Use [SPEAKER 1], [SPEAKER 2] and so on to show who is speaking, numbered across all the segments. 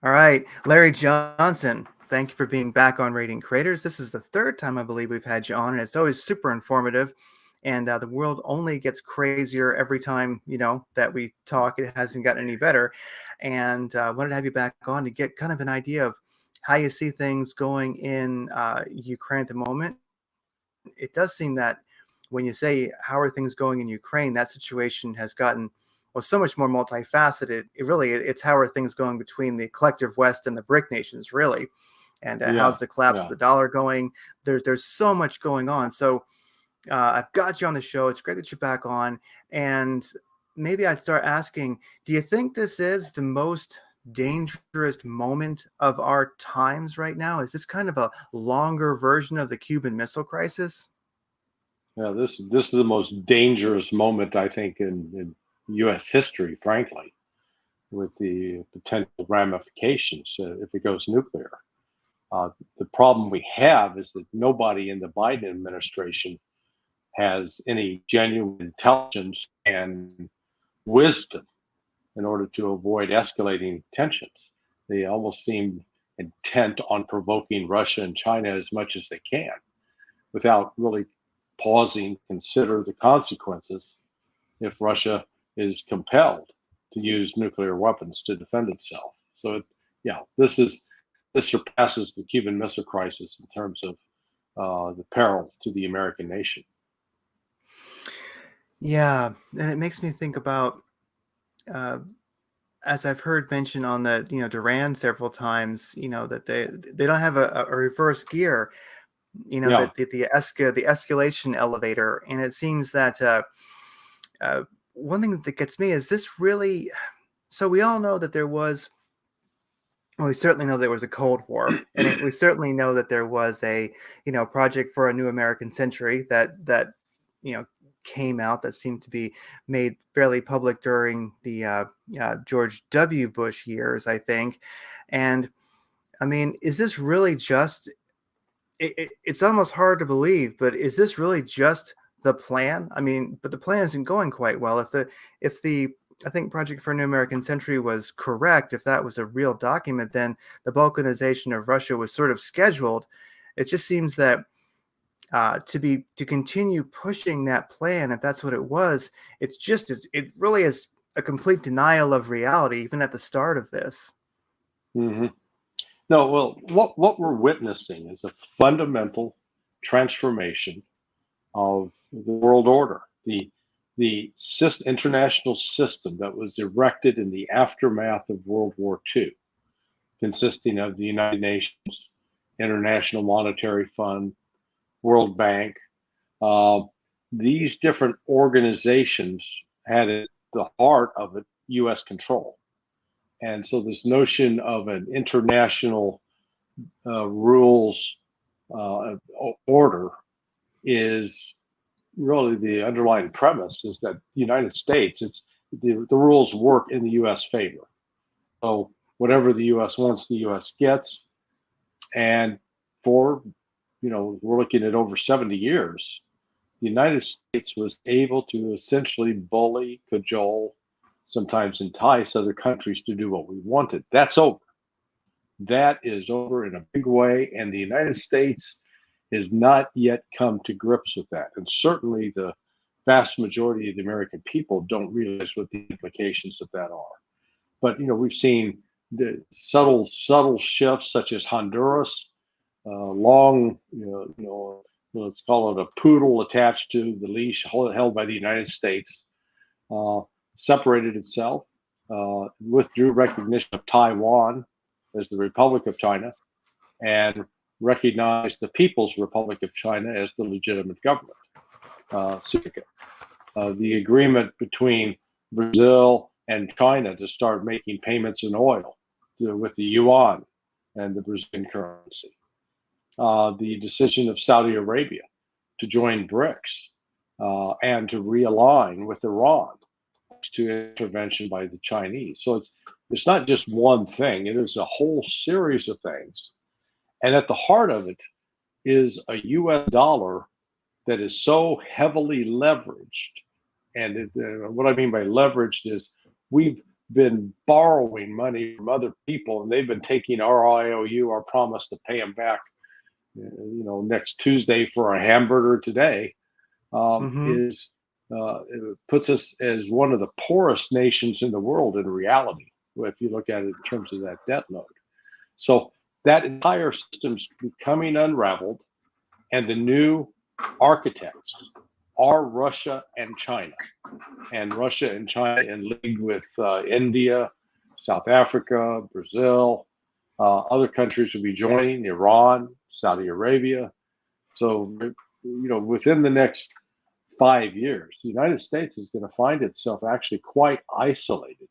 [SPEAKER 1] All right, Larry Johnson, thank you for being back on Rating Creators. This is the third time I believe we've had you on, and it's always super informative. And the world only gets crazier every time that we talk. It hasn't gotten any better, and wanted to have you back on to get kind of an idea of how you see things going in Ukraine at the moment. It does seem that when you say how are things going in Ukraine, that situation has gotten so much more multifaceted. It's how are things going between the collective West and the BRIC nations, really, and
[SPEAKER 2] Yeah,
[SPEAKER 1] how's the collapse of
[SPEAKER 2] yeah.
[SPEAKER 1] the dollar going? There's so much going on. So I've got you on the show. It's great that you're back on, and maybe I'd start asking: do you think this is the most dangerous moment of our times right now? Is this kind of a longer version of the Cuban Missile Crisis?
[SPEAKER 2] Yeah, this is the most dangerous moment I think in U.S. history, frankly, with the potential ramifications if it goes nuclear. The problem we have is that nobody in the Biden administration has any genuine intelligence and wisdom in order to avoid escalating tensions. They almost seem intent on provoking Russia and China as much as they can without really pausing, consider the consequences if Russia is compelled to use nuclear weapons to defend itself. So, yeah, this surpasses the Cuban Missile Crisis in terms of the peril to the American nation.
[SPEAKER 1] Yeah, and it makes me think about, uh, as I've heard mentioned on the Duran several times, that they don't have a reverse gear,
[SPEAKER 2] Yeah,
[SPEAKER 1] the escalation elevator, and it seems that uh, one thing that gets me is this really. So we all know that there was. Well, we certainly know there was a Cold War, and we certainly know that there was a project for a new American century that you know came out that seemed to be made fairly public during the George W. Bush years, I think. And I mean, is this really just? It's almost hard to believe, but is this really just the plan? I mean, but the plan isn't going quite well. If the I think Project for a New American Century was correct, if that was a real document, then the balkanization of Russia was sort of scheduled. It just seems that to continue pushing that plan, if that's what it was, it really is a complete denial of reality, even at the start of this.
[SPEAKER 2] hmm no. Well, what we're witnessing is a fundamental transformation of the world order. The international system that was erected in the aftermath of World War II, consisting of the United Nations, International Monetary Fund, World Bank. Uh, these different organizations had at the heart of it U.S. control. And so this notion of an international rules order is really the underlying premise is that the United States, it's the rules work in the U.S. favor. So whatever the U.S. wants, the U.S. gets. And for, we're looking at over 70 years, the United States was able to essentially bully, cajole, sometimes entice other countries to do what we wanted. That's over. That is over in a big way. And the United States has not yet come to grips with that. And certainly the vast majority of the American people don't realize what the implications of that are. But we've seen the subtle shifts, such as Honduras, long, let's call it a poodle attached to the leash held by the United States, uh, separated itself, withdrew recognition of Taiwan as the Republic of China, and recognized the People's Republic of China as the legitimate government. The agreement between Brazil and China to start making payments in oil with the yuan and the Brazilian currency. The decision of Saudi Arabia to join BRICS and to realign with Iran to intervention by the Chinese. So it's not just one thing; it is a whole series of things. And at the heart of it is a U.S. dollar that is so heavily leveraged. And what I mean by leveraged is we've been borrowing money from other people, and they've been taking our IOU, our promise to pay them back, next Tuesday for a hamburger today,
[SPEAKER 1] Mm-hmm.
[SPEAKER 2] is it puts us as one of the poorest nations in the world in reality, if you look at it in terms of that debt load. So that entire system's becoming unraveled, and the new architects are Russia and China. And Russia and China in league with India, South Africa, Brazil, other countries will be joining, Iran, Saudi Arabia. So, within the next 5 years, the United States is going to find itself actually quite isolated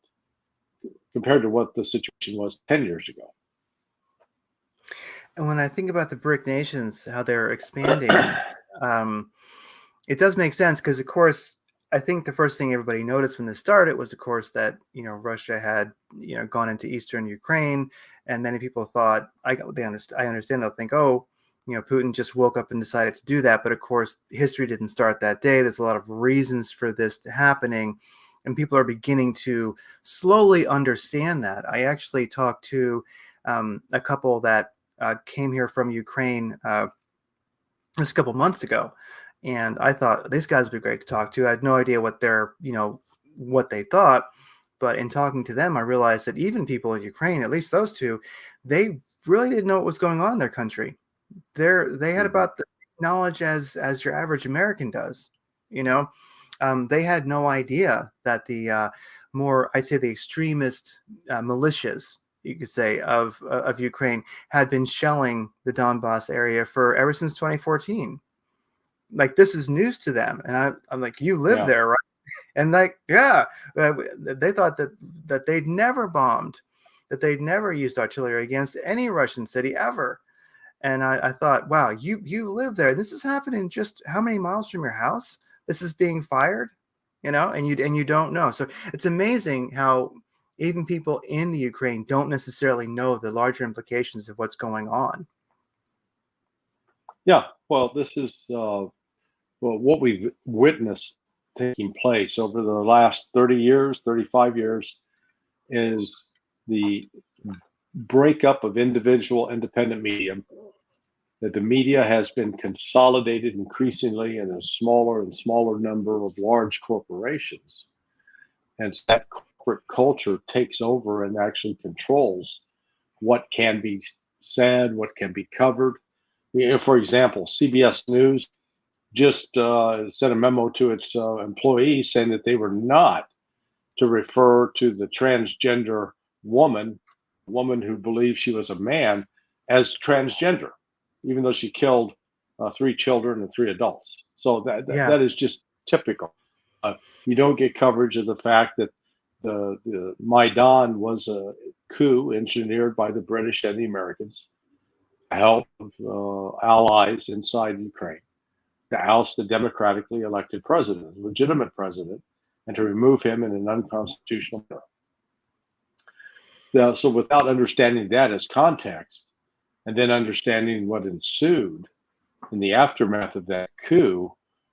[SPEAKER 2] compared to what the situation was 10 years ago.
[SPEAKER 1] And when I think about the BRIC nations, how they're expanding, um, it does make sense because, of course, I think the first thing everybody noticed when this started was, of course, that Russia had gone into eastern Ukraine, and many people thought I understand they'll think, oh, Putin just woke up and decided to do that, but of course history didn't start that day. There's a lot of reasons for this happening, and people are beginning to slowly understand that. I actually talked to a couple that came here from Ukraine just a couple months ago, and I thought these guys would be great to talk to. I had no idea what what they thought, but in talking to them, I realized that even people in Ukraine, at least those two, they really didn't know what was going on in their country. They had
[SPEAKER 2] Mhm.
[SPEAKER 1] about the knowledge as your average American does. You know, they had no idea that the more, I'd say, the extremist militias, you could say, of Ukraine had been shelling the Donbass area for ever since 2014. Like, this is news to them, and I'm like, you live
[SPEAKER 2] Yeah.
[SPEAKER 1] there, right? And like, yeah, they thought that they'd never bombed, that they'd never used artillery against any Russian city ever. And I thought, wow, you live there. This is happening just how many miles from your house? This is being fired, and you don't know. So it's amazing how even people in the Ukraine don't necessarily know the larger implications of what's going on.
[SPEAKER 2] Yeah. Well, this is what we've witnessed taking place over the last 30 years, 35 years, is the breakup of individual independent media. That the media has been consolidated increasingly in a smaller and smaller number of large corporations. And so that corporate culture takes over and actually controls what can be said, what can be covered. For example, CBS News just sent a memo to its employees saying that they were not to refer to the transgender woman who believed she was a man, as transgender, even though she killed 3 children and 3 adults. So
[SPEAKER 1] Yeah,
[SPEAKER 2] that is just typical. You don't get coverage of the fact that the Maidan was a coup engineered by the British and the Americans, help of allies inside Ukraine, to oust the democratically elected president, legitimate president, and to remove him in an unconstitutional manner. So, without understanding that as context, and then understanding what ensued in the aftermath of that coup,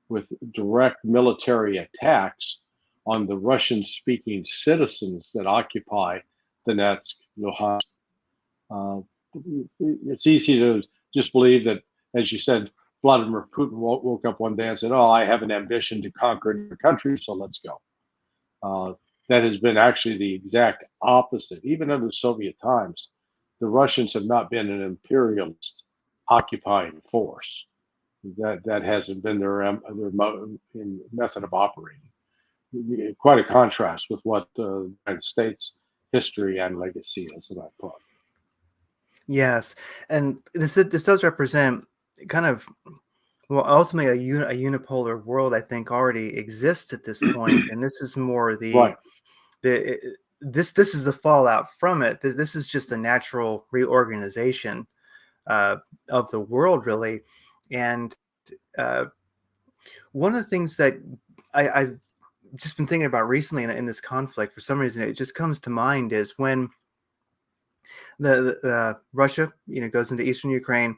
[SPEAKER 2] with direct military attacks on the Russian speaking citizens that occupy Donetsk, Luhansk, uh, it's easy to just believe that, as you said, Vladimir Putin woke up one day and said, "Oh, I have an ambition to conquer another country, so let's go." Uh, that has been actually the exact opposite. Even under Soviet times, the Russians have not been an imperialist occupying force. That hasn't been their method of operating. Quite a contrast with what the United States history and legacy is, in that part.
[SPEAKER 1] yes, and this does represent kind of, well, ultimately a unipolar world. I think already exists at this point, and this is more
[SPEAKER 2] Right.
[SPEAKER 1] this is the fallout from it. This is just a natural reorganization uh, of the world, really. And uh, one of the things that I've just been thinking about recently in this conflict, for some reason, it just comes to mind, is when the Russia, goes into eastern Ukraine.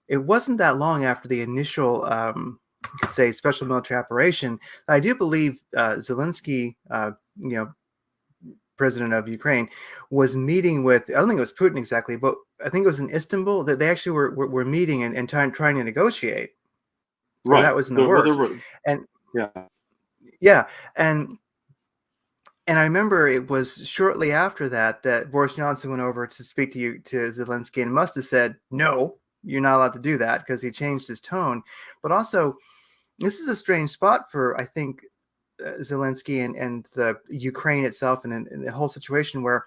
[SPEAKER 1] It wasn't that long after the initial, you could say, special military operation. I do believe Zelensky, president of Ukraine, was meeting with, I don't think it was Putin exactly, but I think it was in Istanbul that they actually were meeting and trying to negotiate, or
[SPEAKER 2] Right.
[SPEAKER 1] that was in the
[SPEAKER 2] There, well, there
[SPEAKER 1] works.
[SPEAKER 2] were,
[SPEAKER 1] And
[SPEAKER 2] yeah,
[SPEAKER 1] yeah, and I remember it was shortly after that that Boris Johnson went over to speak to Zelensky and must have said, no, you're not allowed to do that, because he changed his tone. But also, this is a strange spot for, I think, Zelensky and the Ukraine itself, and the whole situation, where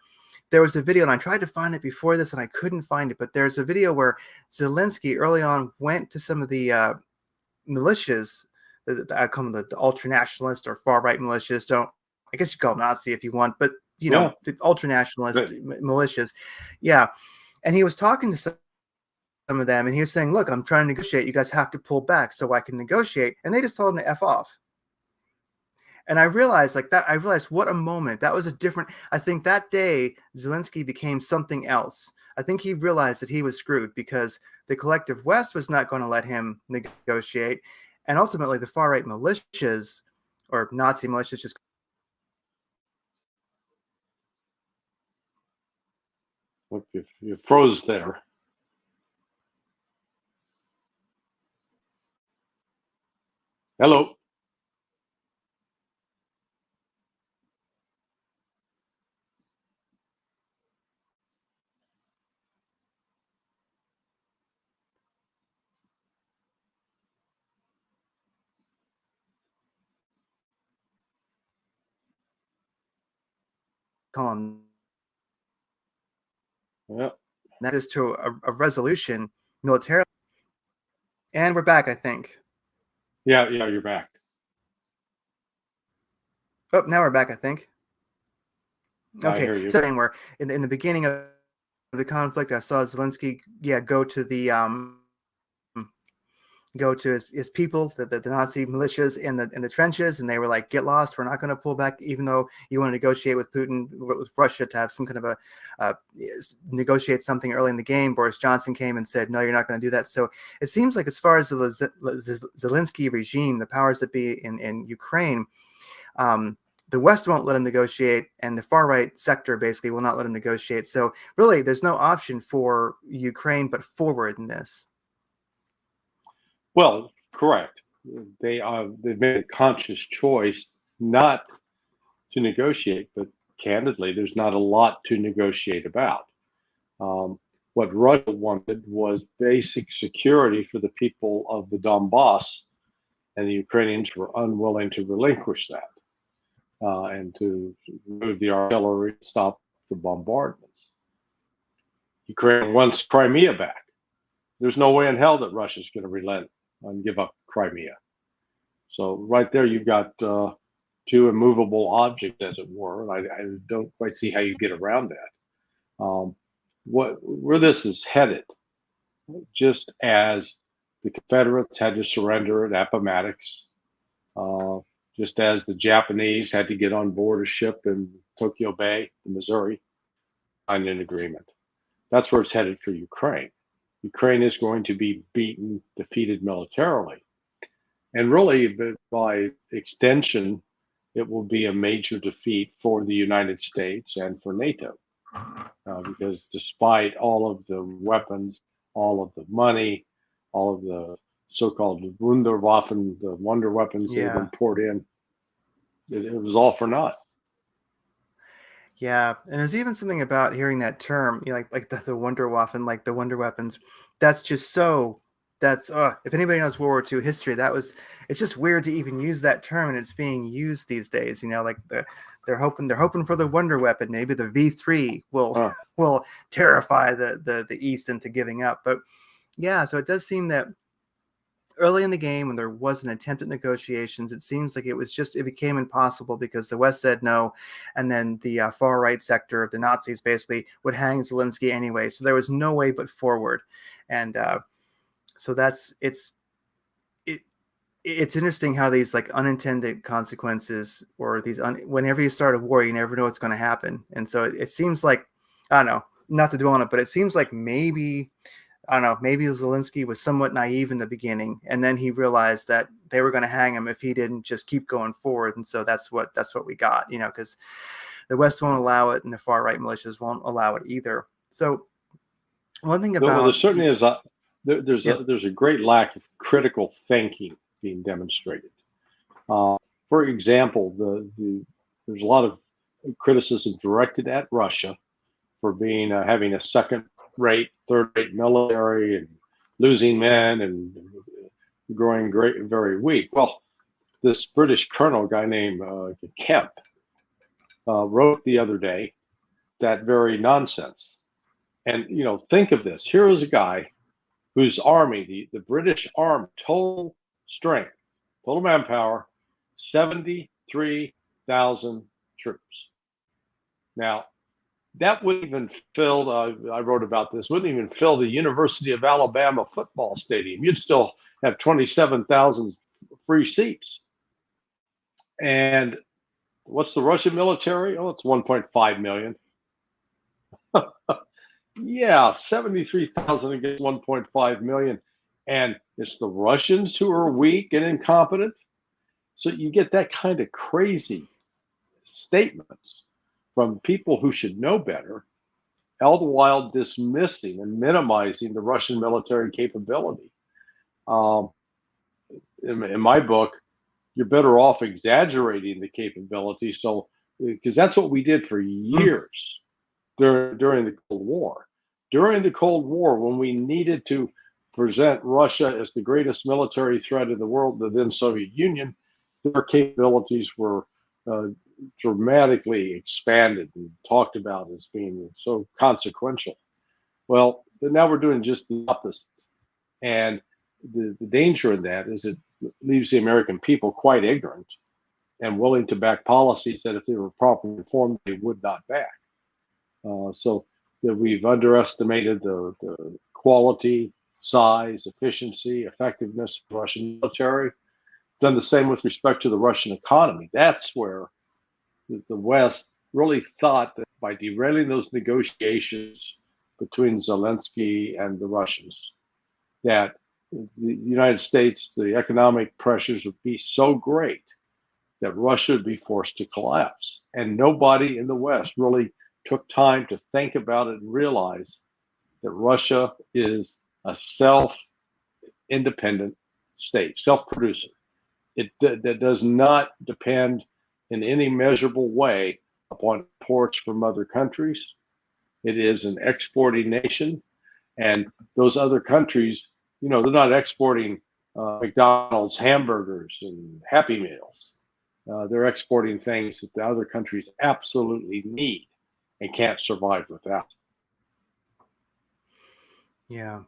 [SPEAKER 1] there was a video, and I tried to find it before this and I couldn't find it, but there's a video where Zelensky early on went to some of the militias, I call them the ultra nationalist or far right militias. Don't, I guess you call them Nazi if you want, but
[SPEAKER 2] yeah,
[SPEAKER 1] the ultra nationalist
[SPEAKER 2] but,
[SPEAKER 1] militias, yeah. And he was talking to some of them, and he was saying, "Look, I'm trying to negotiate. You guys have to pull back so I can negotiate." And they just told him to f off. And I realized, like that, I realized what a moment. That was a different, I think that day, Zelensky became something else. I think he realized that he was screwed, because the collective West was not going to let him negotiate. And ultimately, the far right militias, or Nazi militias, just
[SPEAKER 2] look, if you froze there. Hello.
[SPEAKER 1] call him,
[SPEAKER 2] Yeah,
[SPEAKER 1] that is to a resolution militarily. And we're back, I think.
[SPEAKER 2] yeah, yeah. You're back.
[SPEAKER 1] Oh, now we're back, I think.
[SPEAKER 2] I
[SPEAKER 1] Okay,
[SPEAKER 2] hear you.
[SPEAKER 1] so we're in the beginning of the conflict, I saw Zelensky, yeah, go to his people, the Nazi militias in the trenches, and they were like, "Get lost! We're not going to pull back, even though you want to negotiate with Putin, with Russia, to have some kind of a negotiate something early in the game." Boris Johnson came and said, "No, you're not going to do that." So it seems like, as far as the Zelensky regime, the powers that be in Ukraine, the West won't let him negotiate, and the far right sector basically will not let him negotiate. So really, there's no option for Ukraine but forward in this.
[SPEAKER 2] Well, correct. They've made a conscious choice not to negotiate, but candidly, there's not a lot to negotiate about. Um, what Russia wanted was basic security for the people of the Donbass, and the Ukrainians were unwilling to relinquish that and to move the artillery, stop the bombardments. Ukraine wants Crimea back. There's no way in hell that Russia's going to relent and give up Crimea. So right there, you've got two immovable objects, as it were. I don't quite see how you get around that. Where this is headed, just as the Confederates had to surrender at Appomattox, uh, just as the Japanese had to get on board a ship in Tokyo Bay, Missouri, signed an agreement. That's where it's headed for Ukraine. Ukraine is going to be beaten, defeated militarily. And really, by extension, it will be a major defeat for the United States and for NATO. Because despite all of the weapons, all of the money, all of the so-called Wunderwaffen, the wonder weapons that have
[SPEAKER 1] Yeah.
[SPEAKER 2] been poured in, it was all for naught.
[SPEAKER 1] Yeah, and there's even something about hearing that term, like the Wunderwaffen, like the wonder weapons. That's just so. That's if anybody knows World War II history, that was. It's just weird to even use that term, and it's being used these days. Like they're hoping for the wonder weapon. Maybe the V3 will
[SPEAKER 2] Huh.
[SPEAKER 1] will terrify the East into giving up. But yeah, so it does seem that early in the game, when there was an attempt at negotiations, it seems like it became impossible, because the West said no, and then the far right sector of the Nazis basically would hang Zelensky anyway. So there was no way but forward. And so it, it's interesting how these, like, unintended consequences, or whenever you start a war, you never know what's going to happen. And so it seems like, I don't know, not to dwell on it, but it seems like maybe, I don't know, maybe Zelensky was somewhat naive in the beginning, and then he realized that they were going to hang him if he didn't just keep going forward. And so that's what we got, because the West won't allow it, and the far right militias won't allow it either. So one thing
[SPEAKER 2] Well, there
[SPEAKER 1] about
[SPEAKER 2] certainly is
[SPEAKER 1] yeah,
[SPEAKER 2] there's a great lack of critical thinking being demonstrated. For example, there's a lot of criticism directed at Russia for being having a second-rate, third-rate military and losing men and growing very weak. Well, this British colonel guy named Kemp wrote the other day that very nonsense. And think of this: here is a guy whose army, the British Army, total strength, total manpower, 73,000 troops. Now, that wouldn't even fill, I wrote about this, wouldn't even fill the University of Alabama football stadium. You'd still have 27,000 free seats. And what's the Russian military? Oh, it's 1.5 million. Yeah, 73,000 against 1.5 million. And it's the Russians who are weak and incompetent. So you get that kind of crazy statements from people who should know better, all the while dismissing and minimizing the Russian military capability. In my book, you're better off exaggerating the capability. So, because that's what we did for years during the Cold War. During the Cold War, when we needed to present Russia as the greatest military threat in the world, the then Soviet Union, their capabilities were dramatically expanded and talked about as being so consequential. Well, now we're doing just the opposite. And the danger in that is it leaves the American people quite ignorant and willing to back policies that if they were properly informed, they would not back. So that we've underestimated the quality, size, efficiency, effectiveness of the Russian military. Done the same with respect to the Russian economy. That's where the West really thought that by derailing those negotiations between Zelensky and the Russians, that the United States, the economic pressures would be so great that Russia would be forced to collapse. And nobody in the West really took time to think about it and realize that Russia is a self-independent state, self-producer. That does not depend in any measurable way upon imports from other countries. It is an exporting nation, and those other countries, they're not exporting McDonald's hamburgers and Happy Meals. They're exporting things that the other countries absolutely need and can't survive without.
[SPEAKER 1] yeah,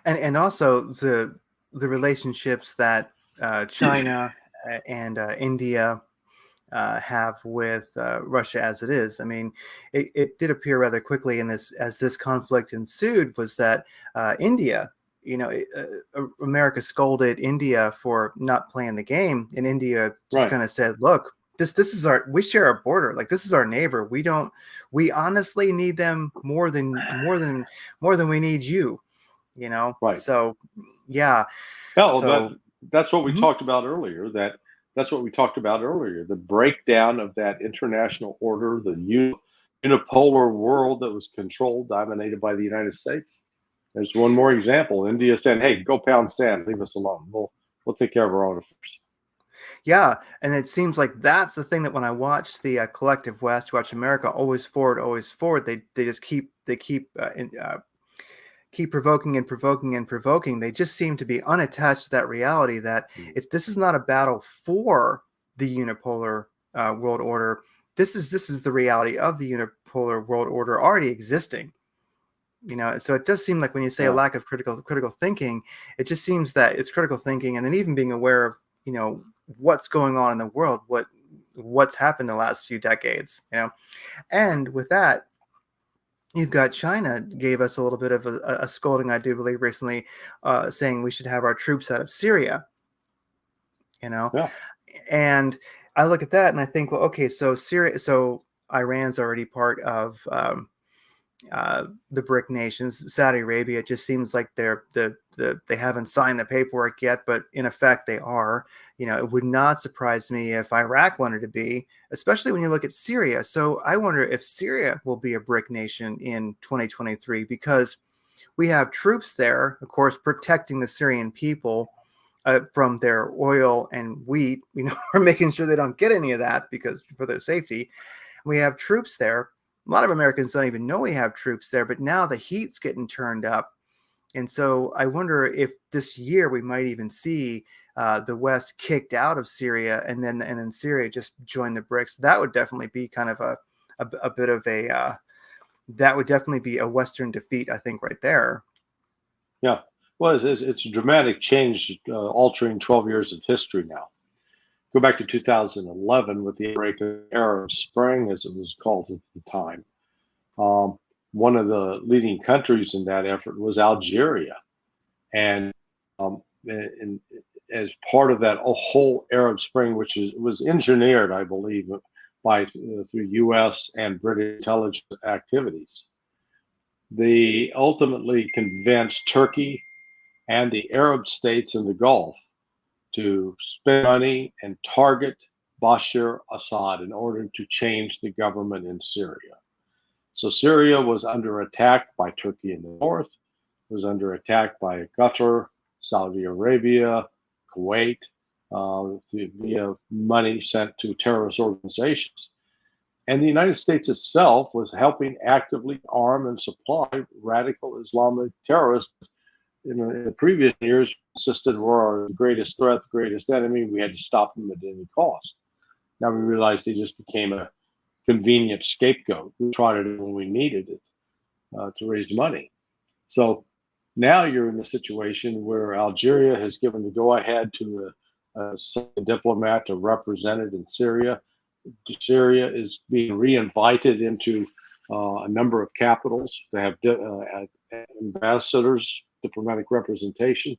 [SPEAKER 1] and also the relationships that China and India have with Russia as it is. I mean, it did appear rather quickly in this as this conflict ensued was that India, America scolded India for not playing the game, and India just kind of said, "Look, this is we share a border. Like this is our neighbor. We honestly need them more than we need you."
[SPEAKER 2] Right.
[SPEAKER 1] So yeah.
[SPEAKER 2] Well,
[SPEAKER 1] So
[SPEAKER 2] that's what we talked about earlier. That's what we talked about earlier. The breakdown of that international order, the unipolar world that was dominated by the United States. There's one more example. India saying, "Hey, go pound sand. Leave us alone. We'll take care of our own affairs."
[SPEAKER 1] yeah, and it seems like that's the thing that when I watch the collective West, watch America always forward. They just keep keep provoking and provoking and provoking. They just seem to be unattached to that reality that if this is not a battle for the unipolar world order, this is the reality of the unipolar world order already existing. So it does seem like when you say a lack of critical thinking, it just seems that it's critical thinking, and then even being aware of what's going on in the world, what's happened the last few decades. And with that, you've got China gave us a little bit of a scolding, I do believe, recently, saying we should have our troops out of Syria.
[SPEAKER 2] Yeah.
[SPEAKER 1] And I look at that and I think, well, okay, so Syria, so Iran's already part of the BRIC nations. Saudi Arabia, it just seems like they haven't signed the paperwork yet, but in effect they are. It would not surprise me if Iraq wanted to be, especially when you look at Syria. So I wonder if Syria will be a BRIC nation in 2023, because we have troops there, of course, protecting the Syrian people from their oil and wheat. We're making sure they don't get any of that because for their safety. We have troops there. A lot of Americans don't even know we have troops there, but now the heat's getting turned up. And so I wonder if this year we might even see the West kicked out of Syria, and then Syria just join the BRICS. That would definitely be kind of a bit of a that would definitely be a Western defeat, I think, right there.
[SPEAKER 2] Yeah. Well, it's a dramatic change, altering 12 years of history now. Go back to 2011 with the Arab Spring, as it was called at the time. One of the leading countries in that effort was Algeria. And as part of that whole Arab Spring, which was engineered, I believe, through U.S. and British intelligence activities, they ultimately convinced Turkey and the Arab states in the Gulf to spend money and target Bashar Assad in order to change the government in Syria. So Syria was under attack by Turkey in the north, was under attack by Qatar, Saudi Arabia, Kuwait, via money sent to terrorist organizations. And the United States itself was helping actively arm and supply radical Islamic terrorists. In the previous years, insisted were our greatest threat, the greatest enemy. We had to stop them at any cost. Now we realize they just became a convenient scapegoat. We tried it when we needed it to raise money. So now you're in a situation where Algeria has given the go-ahead to a diplomat to represent it in Syria. Syria is being re-invited into a number of capitals. They have ambassadors, diplomatic representation.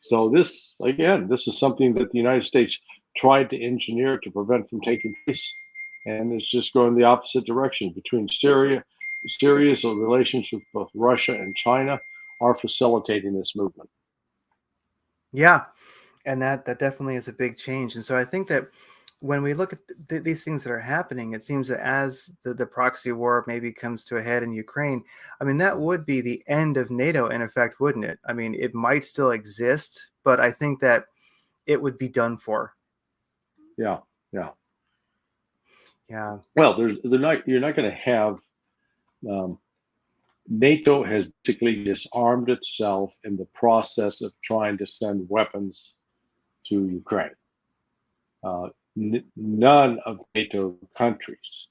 [SPEAKER 2] So this is something that the United States tried to engineer to prevent from taking place, and it's just going the opposite direction. Between Syria's relationship with both Russia and China are facilitating this movement.
[SPEAKER 1] Yeah, and that definitely is a big change. And so I think that when we look at these things that are happening, it seems that as the proxy war maybe comes to a head in Ukraine, I mean, that would be the end of NATO in effect, wouldn't it? I mean, it might still exist, but I think that it would be done for.
[SPEAKER 2] Yeah.
[SPEAKER 1] Well,
[SPEAKER 2] you're not going to have. NATO has basically disarmed itself in the process of trying to send weapons to Ukraine. None of NATO countries,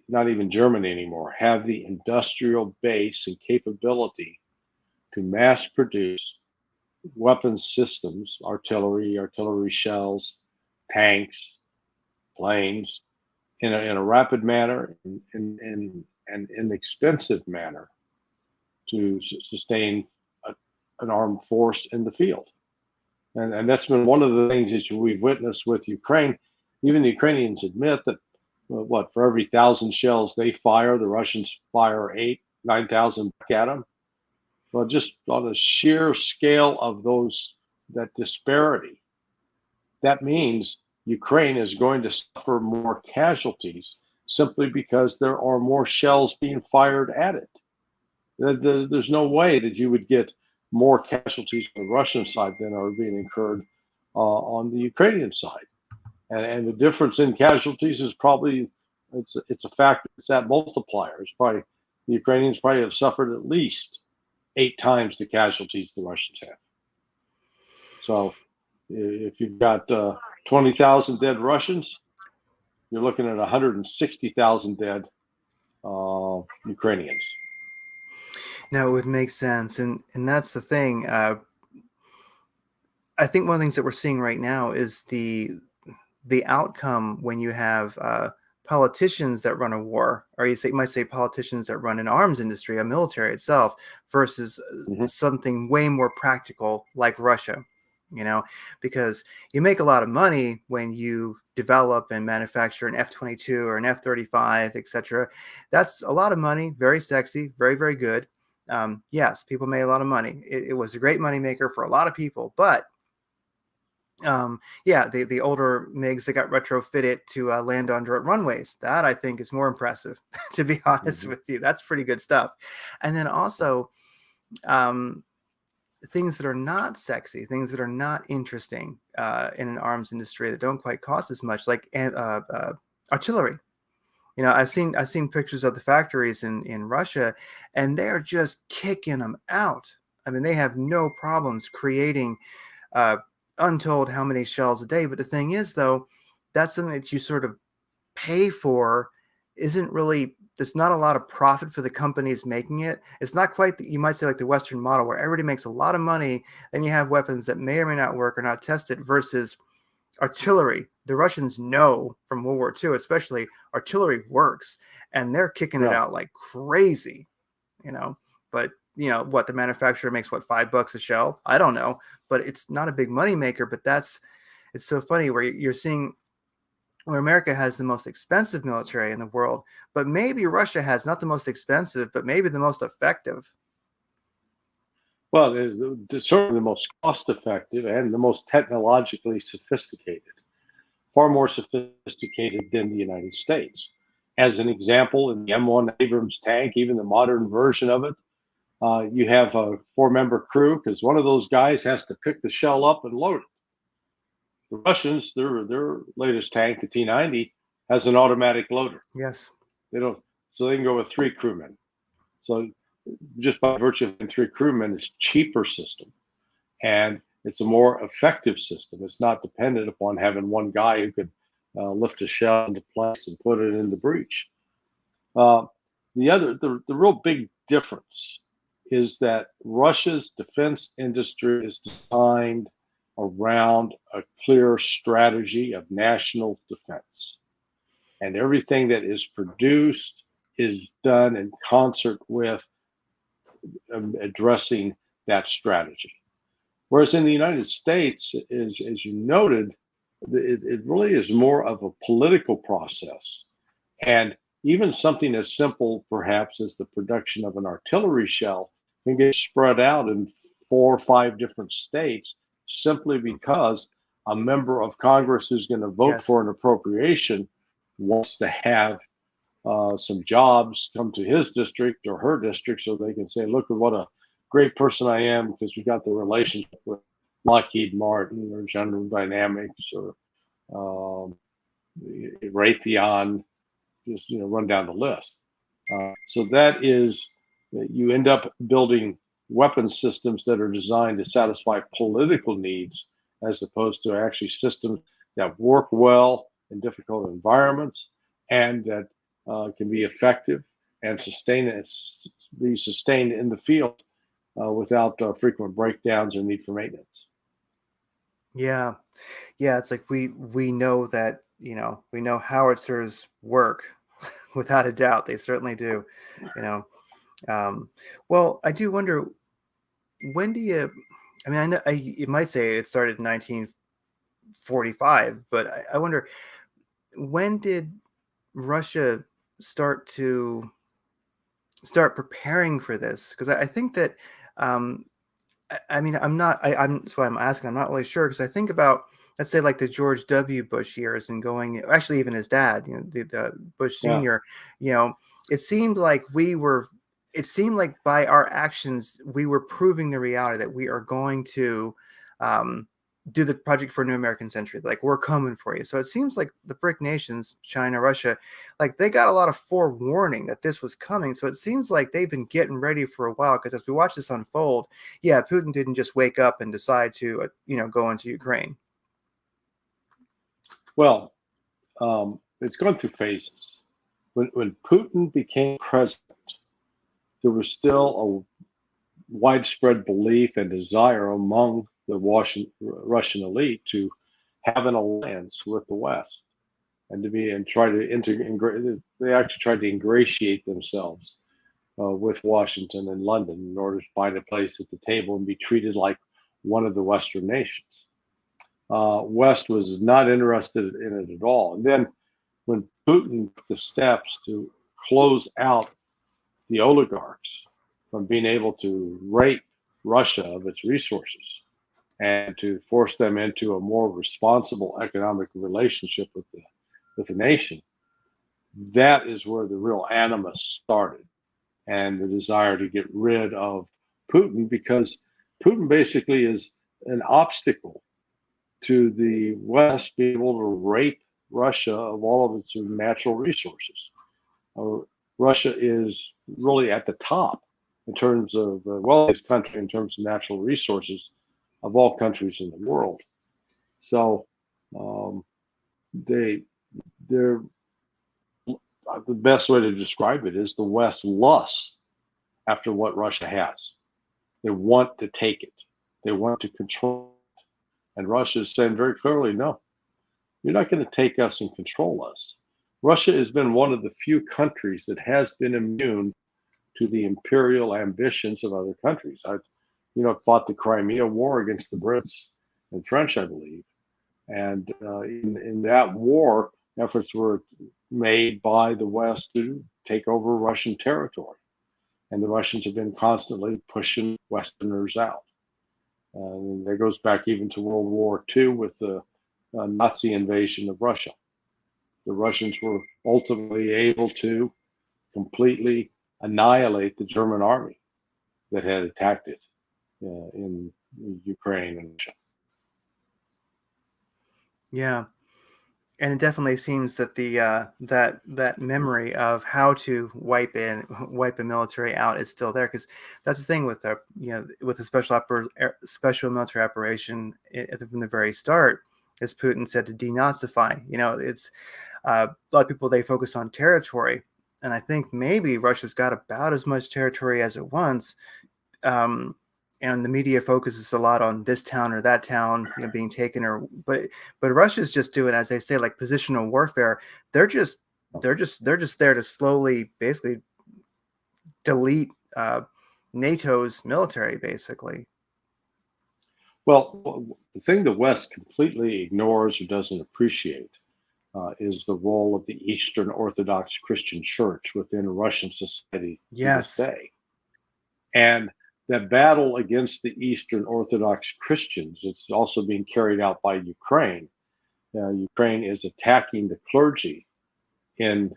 [SPEAKER 2] not even Germany anymore, have the industrial base and capability to mass produce weapons systems, artillery shells, tanks, planes, in a rapid manner and inexpensive manner to sustain an armed force in the field. And that's been one of the things that we've witnessed with Ukraine. Even the Ukrainians admit that, for every 1,000 shells they fire, the Russians fire 9,000 back at them. Well, just on the sheer scale of that disparity, that means Ukraine is going to suffer more casualties simply because there are more shells being fired at it. There's no way that you would get more casualties on the Russian side than are being incurred on the Ukrainian side. And the difference in casualties is probably, it's a factor, it's that multiplier. It's probably, the Ukrainians probably have suffered at least 8 times the casualties the Russians have. So if you've got 20,000 dead Russians, you're looking at 160,000 dead Ukrainians.
[SPEAKER 1] Now it would make sense, and that's the thing. I think one of the things that we're seeing right now is the outcome when you have politicians that run a war, or you might say politicians that run an arms industry, a military itself, versus something way more practical like Russia. because you make a lot of money when you develop and manufacture an F-22 or an F-35, etc. That's a lot of money, very sexy, very, very good. Yes, people made a lot of money. It was a great moneymaker for a lot of people, but yeah, the older MiGs that got retrofitted to land on dirt runways, that I think is more impressive, to be honest with you. That's pretty good stuff. And then also, um, things that are not sexy, things that are not interesting in an arms industry that don't quite cost as much, like artillery. I've seen pictures of the factories in Russia, and they're just kicking them out. I mean, they have no problems creating uh, untold how many shells a day. But the thing is, though, that's something that you sort of pay for. Isn't really, there's not a lot of profit for the companies making it. It's not quite, you might say, like the Western model where everybody makes a lot of money, and you have weapons that may or may not work or not tested versus artillery. The Russians know from World War II, especially, artillery works, and they're kicking it
[SPEAKER 2] Yeah.
[SPEAKER 1] out like crazy, you know. But what, the manufacturer makes what, $5 a shell? I don't know, but it's not a big money maker. But it's so funny where you're seeing where America has the most expensive military in the world, but maybe Russia has not the most expensive, but maybe the most effective.
[SPEAKER 2] Well, it's certainly the most cost effective and the most technologically sophisticated, far more sophisticated than the United States. As an example, in the M1 Abrams tank, even the modern version of it, you have a 4-member crew because one of those guys has to pick the shell up and load it. The Russians, their latest tank, the T-90, has an automatic loader.
[SPEAKER 1] Yes.
[SPEAKER 2] They don't, so they can go with 3 crewmen. So just by virtue of having 3 crewmen, it's a cheaper system, and it's a more effective system. It's not dependent upon having one guy who could lift a shell into place and put it in the breech. Uh, the real big difference is that Russia's defense industry is designed around a clear strategy of national defense. And everything that is produced is done in concert with addressing that strategy. Whereas in the United States, as you noted, it really is more of a political process. And even something as simple, perhaps, as the production of an artillery shell can get spread out in 4 or 5 different states simply because a member of Congress who's going to vote
[SPEAKER 1] Yes.
[SPEAKER 2] for an appropriation wants to have some jobs come to his district or her district so they can say, look at what a great person I am because we got the relationship with Lockheed Martin or General Dynamics or Raytheon, just run down the list. So that is, you end up building weapon systems that are designed to satisfy political needs as opposed to actually systems that work well in difficult environments and that can be effective and be sustained in the field without frequent breakdowns or need for maintenance.
[SPEAKER 1] Yeah. Yeah, it's like we know that, we know howitzers work without a doubt. They certainly do, you know. Well, I do wonder, when do you, I mean, I know you might say it started in 1945, but I wonder, when did Russia start to start preparing for this? Because I think that, um, I mean, that's why I'm asking. I'm not really sure, because I think about, let's say, like the George W. Bush years, and going, actually, even his dad, the Bush
[SPEAKER 2] Yeah.
[SPEAKER 1] Senior, you know, it seemed like it seemed like by our actions, we were proving the reality that we are going to um, do the Project for a New American Century. Like, we're coming for you. So it seems like the BRIC nations, China, Russia, like they got a lot of forewarning that this was coming. So it seems like they've been getting ready for a while, because as we watch this unfold, yeah, Putin didn't just wake up and decide to, go into Ukraine.
[SPEAKER 2] Well, it's gone through phases. When Putin became president, there was still a widespread belief and desire among the Russian elite to have an alliance with the West and to be and try to integrate. They actually tried to ingratiate themselves with Washington and London in order to find a place at the table and be treated like one of the Western nations. West was not interested in it at all. And then when Putin took the steps to close out the oligarchs from being able to rape Russia of its resources and to force them into a more responsible economic relationship with the nation, that is where the real animus started and the desire to get rid of Putin, because Putin basically is an obstacle to the West being able to rape Russia of all of its natural resources. Uh, Russia is really at the top in terms of the wealthiest country in terms of natural resources of all countries in the world. So um, they they're the best way to describe it is the West lusts after what Russia has. They want to take it. They want to control it. And Russia is saying very clearly, no, you're not going to take us and control us. Russia has been one of the few countries that has been immune to the imperial ambitions of other countries. Fought the Crimea War against the Brits and French, I believe. And in that war, efforts were made by the West to take over Russian territory. And the Russians have been constantly pushing Westerners out. And that goes back even to World War II with the Nazi invasion of Russia. The Russians were ultimately able to completely annihilate the German army that had attacked it in Ukraine and Russia.
[SPEAKER 1] Yeah. And it definitely seems that the that memory of how to wipe a military out is still there, because that's the thing with the with the special military operation from the very start, as Putin said, to denazify. It's a lot of people, they focus on territory, and I think maybe Russia's got about as much territory as it wants. Um, and the media focuses a lot on this town or that town, being taken, but Russia's just doing, as they say, like positional warfare. They're just there to slowly, basically, delete NATO's military, basically.
[SPEAKER 2] Well, the thing the West completely ignores or doesn't appreciate is the role of the Eastern Orthodox Christian Church within Russian society to this
[SPEAKER 1] Yes.
[SPEAKER 2] day. And that battle against the Eastern Orthodox Christians is also being carried out by Ukraine. Ukraine is attacking the clergy in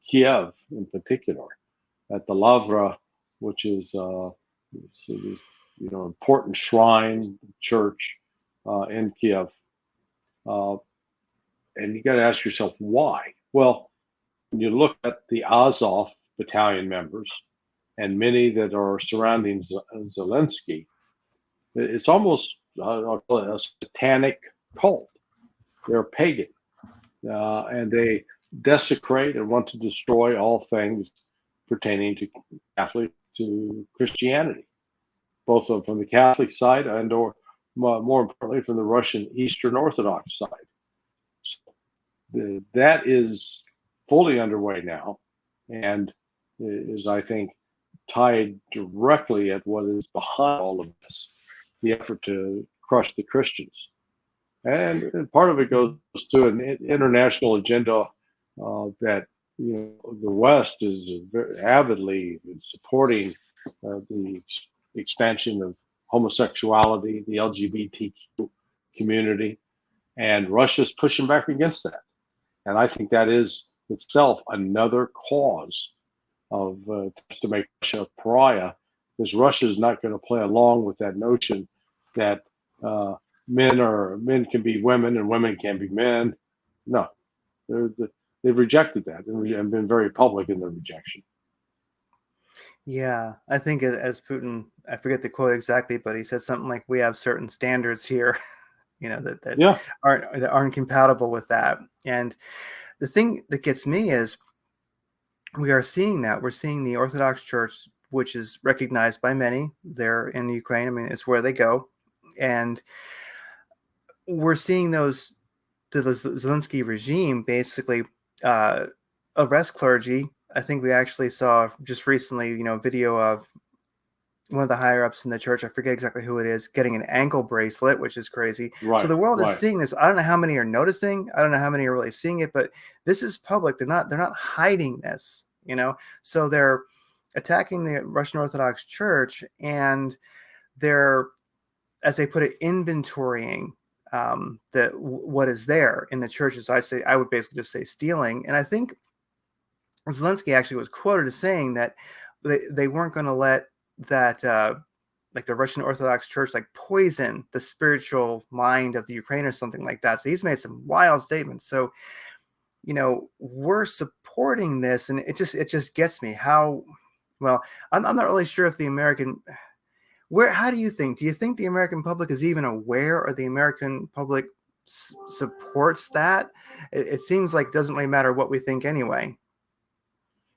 [SPEAKER 2] Kiev, in particular, at the Lavra, which is important shrine church in Kiev. And you got to ask yourself why. Well, when you look at the Azov battalion members and many that are surrounding Zelensky, it's almost, I'll call it, a satanic cult. They're pagan, and they desecrate and want to destroy all things pertaining to Christianity, both from the Catholic side and, or more importantly, from the Russian Eastern Orthodox side. So that is fully underway now, and is, I think, tied directly at what is behind all of this, the effort to crush the Christians. And part of it goes to an international agenda that the West is very avidly supporting the expansion of homosexuality, the LGBTQ community, and Russia's pushing back against that. And I think that is itself another cause of to make Russia a pariah, because Russia is not going to play along with that notion that men can be women and women can be men. No, they've rejected that and been very public in their rejection.
[SPEAKER 1] Yeah, I think as Putin, I forget the quote exactly, but he said something like, "We have certain standards here, that
[SPEAKER 2] Yeah.
[SPEAKER 1] aren't compatible with that." And the thing that gets me is we're seeing the Orthodox Church, which is recognized by many there in Ukraine. I mean, it's where they go, and we're seeing the Zelensky regime basically uh, arrest clergy. I think we actually saw just recently, video of one of the higher ups in the church, I forget exactly who it is, getting an ankle bracelet, which is crazy. So
[SPEAKER 2] Right,
[SPEAKER 1] the world is
[SPEAKER 2] right.
[SPEAKER 1] seeing this. I don't know how many are noticing. I don't know how many are really seeing it, but this is public. They're not hiding this, So they're attacking the Russian Orthodox Church, and they're, as they put it, inventorying what is there in the churches. I would basically just say stealing. And I think Zelensky actually was quoted as saying that they weren't going to let that like the Russian Orthodox Church like poison the spiritual mind of the Ukraine or something like that. So he's made some wild statements. So we're supporting this, and it just gets me how well. I'm not really sure if the American how do you think? Do you think the American public is even aware, or the American public supports that? It seems like it doesn't really matter what we think anyway.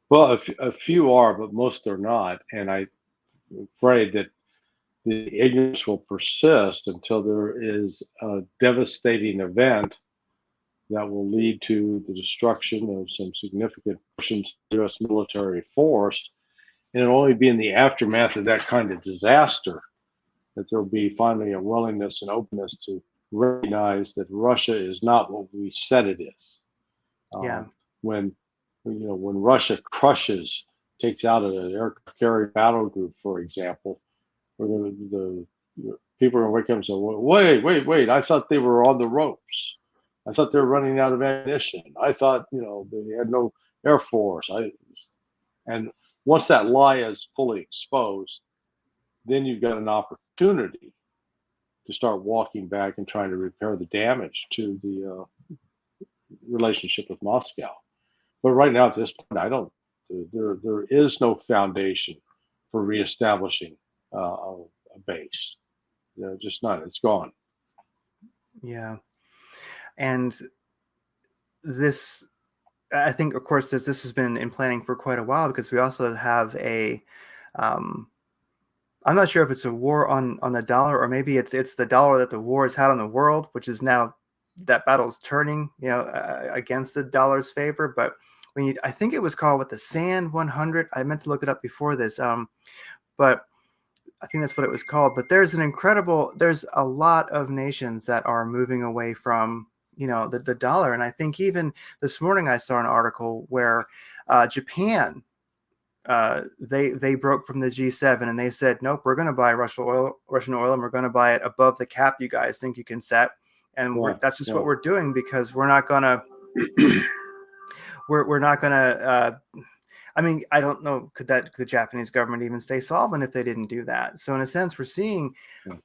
[SPEAKER 2] Well, a few are, but most are not. And I'm afraid that the ignorance will persist until there is a devastating event that will lead to the destruction of some significant portions of the U.S. military force. And it'll only be in the aftermath of that kind of disaster that there'll be finally a willingness and openness to recognize that Russia is not what we said it is.
[SPEAKER 1] Yeah.
[SPEAKER 2] When when Russia crushes, takes out an aircraft carrier battle group, for example, where the people are going to wake up and say, wait, I thought they were on the ropes. I thought they were running out of ammunition. I thought, they had no air force. And once that lie is fully exposed, then you've got an opportunity to start walking back and trying to repair the damage to the relationship with Moscow. But right now, at this point, I don't. There is no foundation for reestablishing a base. Just not. It's gone.
[SPEAKER 1] Yeah. And this, I think, of course, this has been in planning for quite a while, because we also have um, I'm not sure if it's a war on the dollar, or maybe it's the dollar that the war has had on the world, which is now that battle's turning, against the dollar's favor. But I think it was called the Sand 100. I meant to look it up before this, but I think that's what it was called. But there's a lot of nations that are moving away from the dollar, and I think even this morning I saw an article where Japan, they broke from the G7, and they said, nope, we're going to buy Russian oil, and we're going to buy it above the cap you guys think you can set, and
[SPEAKER 2] Yeah,
[SPEAKER 1] that's just
[SPEAKER 2] yeah.
[SPEAKER 1] what we're doing, because we're not gonna. I mean, I don't know, could the Japanese government even stay solvent if they didn't do that? So in a sense, we're seeing.
[SPEAKER 2] Yeah.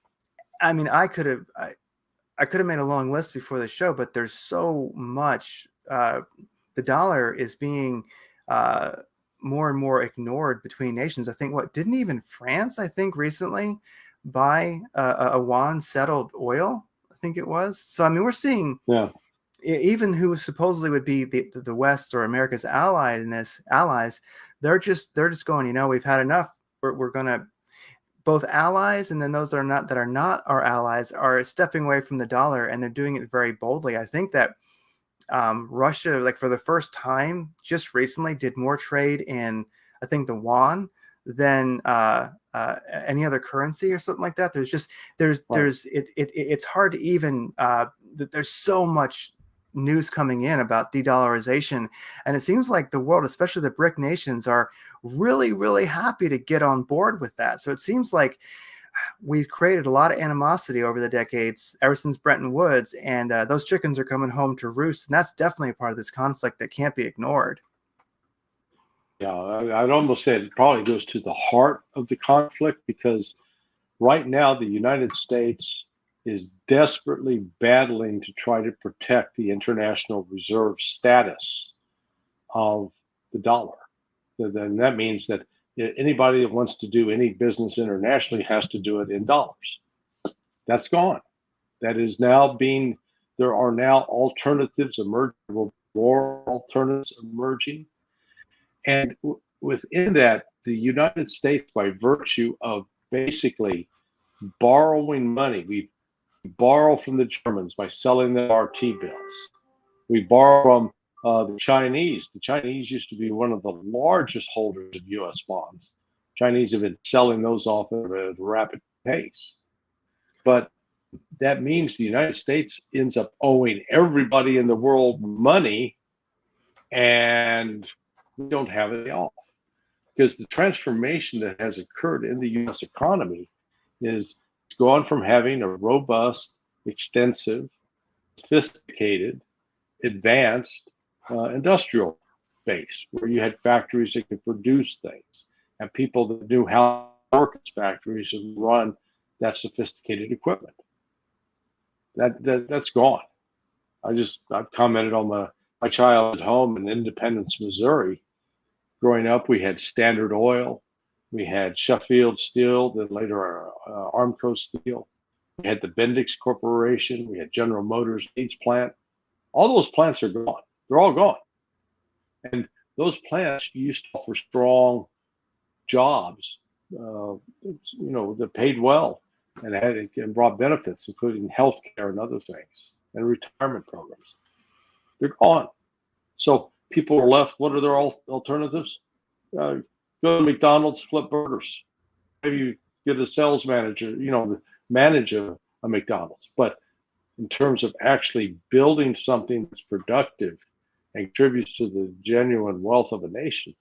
[SPEAKER 1] I mean, I could have made a long list before the show, but there's so much. The dollar is being uh, more and more ignored between nations. I think didn't even France, I think, recently buy a yuan settled oil? I think it was. So I mean, we're seeing
[SPEAKER 2] Yeah.
[SPEAKER 1] even who supposedly would be the West or America's allies, they're just going. We've had enough. We're gonna, both allies, and then those that are not our allies, are stepping away from the dollar, and they're doing it very boldly. I think that Russia, like for the first time, just recently did more trade in, I think, the yuan than any other currency or something like that.
[SPEAKER 2] Right.
[SPEAKER 1] It's hard to even. There's so much news coming in about de-dollarization, and it seems like the world, especially the BRIC nations, are really, really happy to get on board with that. So it seems like we've created a lot of animosity over the decades, ever since Bretton Woods, and those chickens are coming home to roost, and that's definitely a part of this conflict that can't be ignored.
[SPEAKER 2] Yeah. I'd almost say it probably goes to the heart of the conflict, because right now the United States is desperately battling to try to protect the international reserve status of the dollar. Then that means that anybody that wants to do any business internationally has to do it in dollars. That's gone. That is now being, there are now alternatives emerging, more alternatives emerging. And within that, the United States, by virtue of basically borrowing money, we borrow from the Germans by selling them our T bills. We borrow from the Chinese. The Chinese used to be one of the largest holders of U.S. bonds. Chinese have been selling those off at a rapid pace. But that means the United States ends up owing everybody in the world money, and we don't have it all. Because the transformation that has occurred in the US economy is it's gone from having a robust, extensive, sophisticated, advanced industrial base where you had factories that could produce things and people that knew how to work in factories and run that sophisticated equipment. That's gone. I've commented on my childhood home in Independence, Missouri. Growing up, we had Standard Oil, we had Sheffield Steel, then later Armco Steel. We had the Bendix Corporation. We had General Motors Leeds plant. All those plants are gone. They're all gone. And those plants used to offer strong jobs, that paid well and brought benefits, including health care and other things, and retirement programs. They're gone. So people are left. What are their alternatives? Go to McDonald's, flip burgers. Maybe you get a sales manager, manage a McDonald's. But in terms of actually building something that's productive and contributes to the genuine wealth of a nation,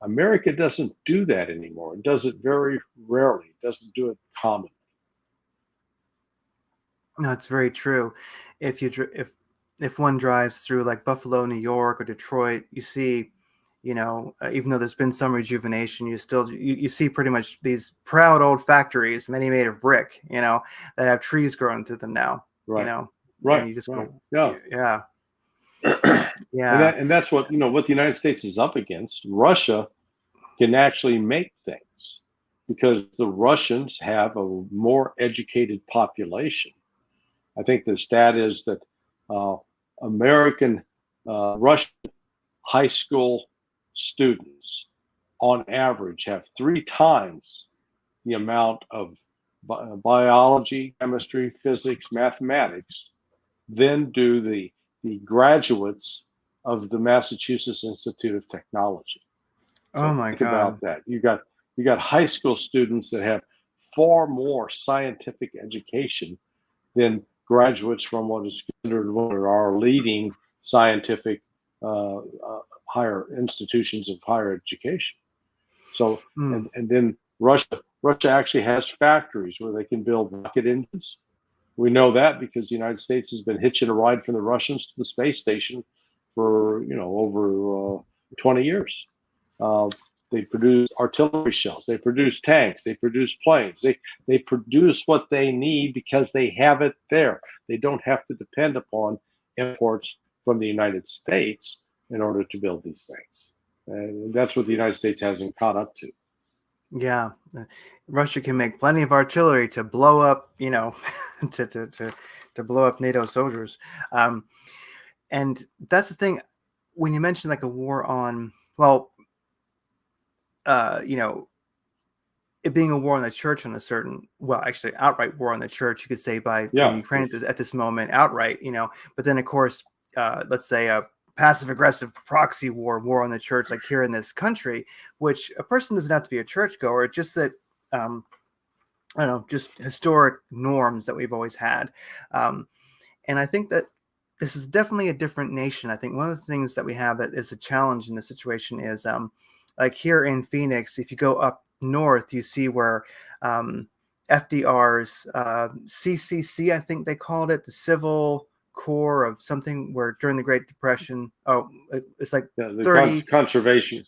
[SPEAKER 2] America doesn't do that anymore. It does it very rarely. It doesn't do it commonly.
[SPEAKER 1] No, it's very true. If one drives through like Buffalo, New York, or Detroit, you see, even though there's been some rejuvenation, you see pretty much these proud old factories, many made of brick, that have trees growing through them now.
[SPEAKER 2] Right.
[SPEAKER 1] And you just go, yeah.
[SPEAKER 2] Yeah. And that's what the United States is up against. Russia can actually make things because the Russians have a more educated population. I think the stat is that American Russian high school students on average have 3 times the amount of biology, chemistry, physics, mathematics than do the graduates of the Massachusetts Institute of Technology.
[SPEAKER 1] Oh my
[SPEAKER 2] think
[SPEAKER 1] God.
[SPEAKER 2] about that. You got high school students that have far more scientific education than graduates from what is considered one of our leading scientific higher institutions of higher education. So, and then Russia actually has factories where they can build rocket engines. We know that because the United States has been hitching a ride from the Russians to the space station for over 20 years. They produce artillery shells. They produce tanks. They produce planes. They produce what they need because they have it there. They don't have to depend upon imports from the United States in order to build these things. And that's what the United States hasn't caught up to.
[SPEAKER 1] Yeah, Russia can make plenty of artillery to blow up, to blow up NATO soldiers. And that's the thing. When you mention like a war on, it being a war on the church on a certain, actually outright war on the church, you could say by Ukraine at this moment outright, but then of course, let's say a passive aggressive proxy war on the church, like here in this country, which a person doesn't have to be a churchgoer, just that, I don't know, just historic norms that we've always had. And I think that this is definitely a different nation. I think one of the things that we have that is a challenge in this situation is, like here in Phoenix, if you go up north, you see where FDR's CCC, I think they called it, the Civil Corps of something, where during the Great Depression, it's like
[SPEAKER 2] the
[SPEAKER 1] 30
[SPEAKER 2] conservation,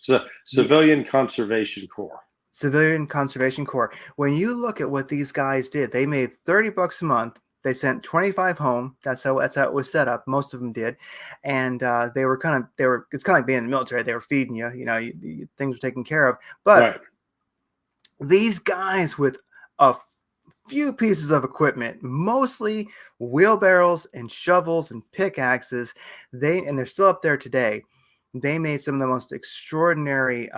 [SPEAKER 2] Civilian Conservation Corps.
[SPEAKER 1] Civilian Conservation Corps. When you look at what these guys did, they made $30 a month. They sent 25 home. That's how it was set up. Most of them did, and it's kind of like being in the military. They were feeding you. Things were taken care of. But these guys with a few pieces of equipment, mostly wheelbarrows and shovels and pickaxes, they're still up there today. They made some of the most extraordinary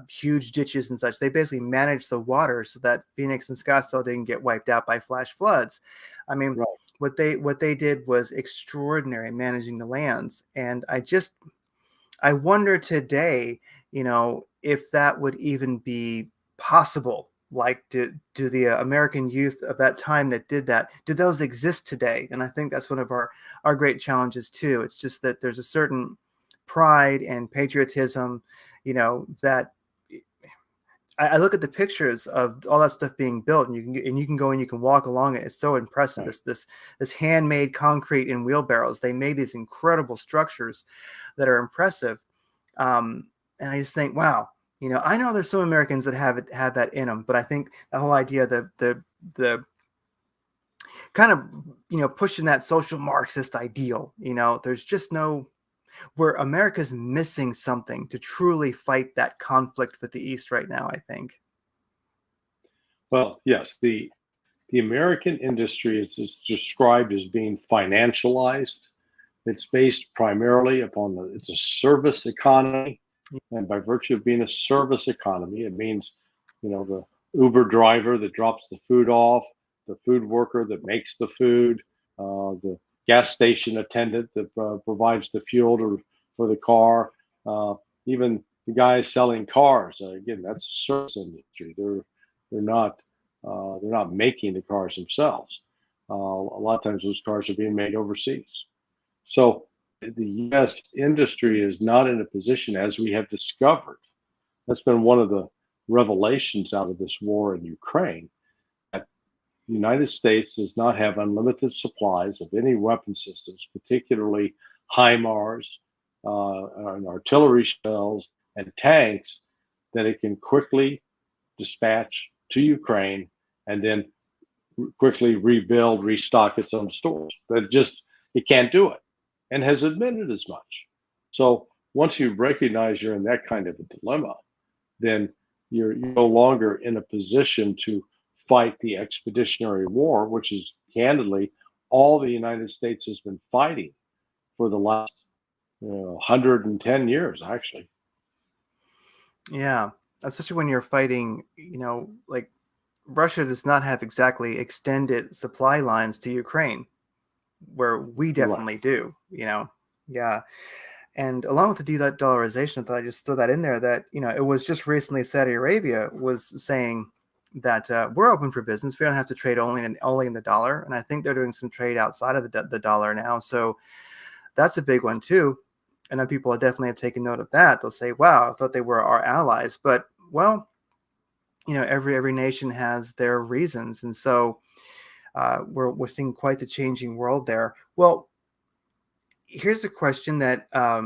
[SPEAKER 1] huge ditches and such. They basically managed the water so that Phoenix and Scottsdale didn't get wiped out by flash floods. I mean, what they did was extraordinary, managing the lands. And I wonder today, if that would even be possible? Like, do the American youth of that time that did that, do those exist today? And I think that's one of our great challenges too. It's just that there's a certain pride and patriotism, that I look at the pictures of all that stuff being built, and you can go and you can walk along it. It's so impressive.
[SPEAKER 2] Right.
[SPEAKER 1] This handmade concrete in wheelbarrows. They made these incredible structures that are impressive. And I just think, wow, I know there's some Americans that have that in them, but I think the whole idea, the kind of pushing that social Marxist ideal, there's just no, where America's missing something to truly fight that conflict with the East right now, I think.
[SPEAKER 2] Well, yes, the American industry is described as being financialized. It's based primarily upon it's a service economy. And by virtue of being a service economy, it means, the Uber driver that drops the food off, the food worker that makes the food, the gas station attendant that provides the fuel for the car, even the guys selling cars. Again, that's a service industry. They're not they're not making the cars themselves. A lot of times those cars are being made overseas. So the U.S. industry is not in a position, as we have discovered. That's been one of the revelations out of this war in Ukraine. That the United States does not have unlimited supplies of any weapon systems, particularly HIMARS, and artillery shells, and tanks that it can quickly dispatch to Ukraine and then quickly rebuild, restock its own stores. But it can't do it, and has admitted as much. So once you recognize you're in that kind of a dilemma, then you're no longer in a position to fight the expeditionary war, which is candidly all the United States has been fighting for the last 110 years, actually.
[SPEAKER 1] Yeah, especially when you're fighting, like Russia does not have exactly extended supply lines to Ukraine, where we
[SPEAKER 2] Right.
[SPEAKER 1] definitely do. Yeah. And along with the de-dollarization, I thought I just throw that in there that, it was just recently Saudi Arabia was saying that we're open for business. We don't have to trade only in the dollar. And I think they're doing some trade outside of the dollar now. So that's a big one too. And then people definitely have taken note of that. They'll say, wow, I thought they were our allies. But, well, every nation has their reasons. And so we're seeing quite the changing world there. Well, here's a question that I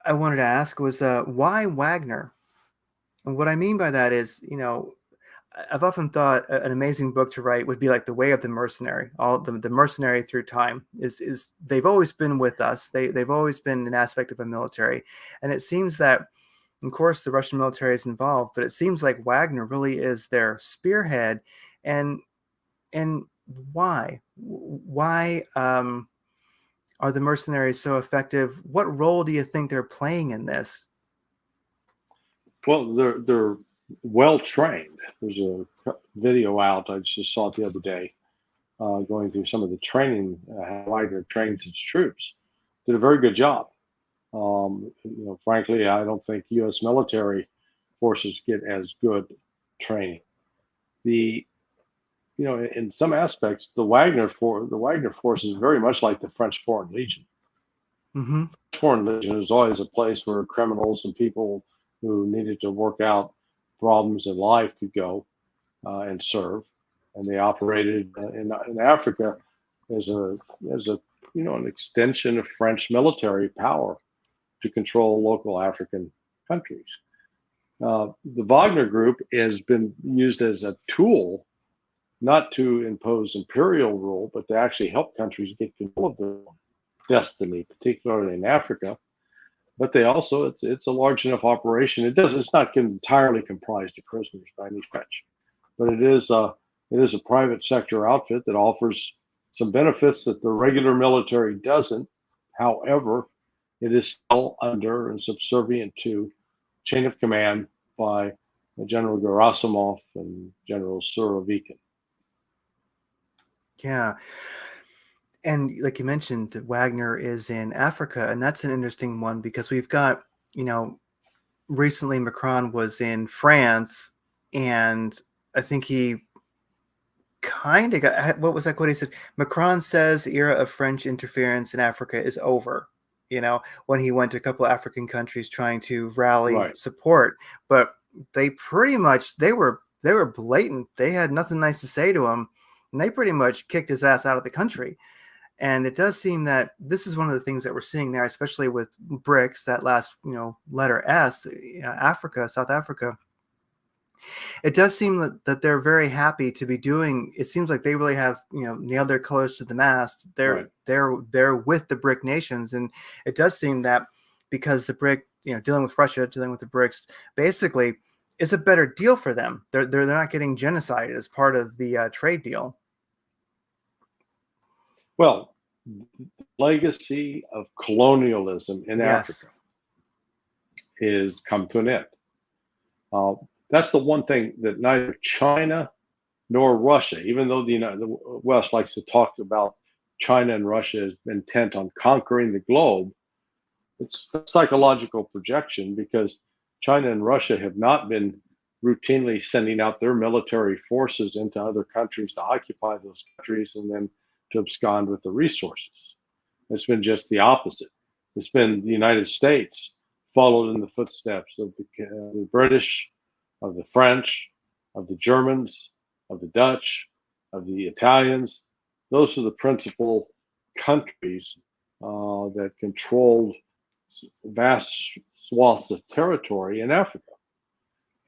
[SPEAKER 1] wanted to ask was why Wagner? And what I mean by that is, I've often thought an amazing book to write would be like The Way of the Mercenary. All the mercenary through time is they've always been with us. They've always been an aspect of a military, and it seems that, of course, the Russian military is involved, but it seems like Wagner really is their spearhead. And why? Why are the mercenaries so effective? What role do you think they're playing in this?
[SPEAKER 2] Well, they're well trained. There's a video out. I just saw it the other day, going through some of the training, how Wagner trains its troops. Did a very good job. Frankly, I don't think U.S. military forces get as good training. The in some aspects, the Wagner force is very much like the French Foreign Legion.
[SPEAKER 1] Mm-hmm.
[SPEAKER 2] Foreign Legion is always a place where criminals and people who needed to work out problems in life could go and serve, and they operated in Africa as a an extension of French military power to control local African countries. The Wagner Group has been used as a tool not to impose imperial rule, but to actually help countries get control of their destiny, particularly in Africa. But they also, it's a large enough operation. It's not entirely comprised of prisoners by any stretch, but it is a private sector outfit that offers some benefits that the regular military doesn't. However, it is still under and subservient to chain of command by General Gerasimov and General Surovikin.
[SPEAKER 1] Yeah. And like you mentioned, Wagner is in Africa, and that's an interesting one because we've got, you know, recently Macron was in France, and I think he kind of got, what was that quote he said? Macron says the era of French interference in Africa is over. When he went to a couple of African countries trying to rally
[SPEAKER 2] Right.
[SPEAKER 1] support, but they pretty much they were blatant. They had nothing nice to say to him, and they pretty much kicked his ass out of the country. And it does seem that this is one of the things that we're seeing there, especially with BRICS, that last letter S, Africa, South Africa. It does seem that they're very happy to be doing. It seems like they really have nailed their colors to the mast. They're
[SPEAKER 2] Right.
[SPEAKER 1] they're with the BRIC nations, and it does seem that because the BRIC, dealing with Russia, dealing with the BRICS, basically is a better deal for them. They're not getting genocided as part of the trade deal.
[SPEAKER 2] Well, legacy of colonialism in
[SPEAKER 1] Yes.
[SPEAKER 2] Africa is come to an end. Uh, that's the one thing that neither China nor Russia, even though the West likes to talk about China and Russia as intent on conquering the globe, it's a psychological projection because China and Russia have not been routinely sending out their military forces into other countries to occupy those countries and then to abscond with the resources. It's been just the opposite. It's been the United States followed in the footsteps of the British, of the French, of the Germans, of the Dutch, of the Italians. Those are the principal countries that controlled vast swaths of territory in Africa.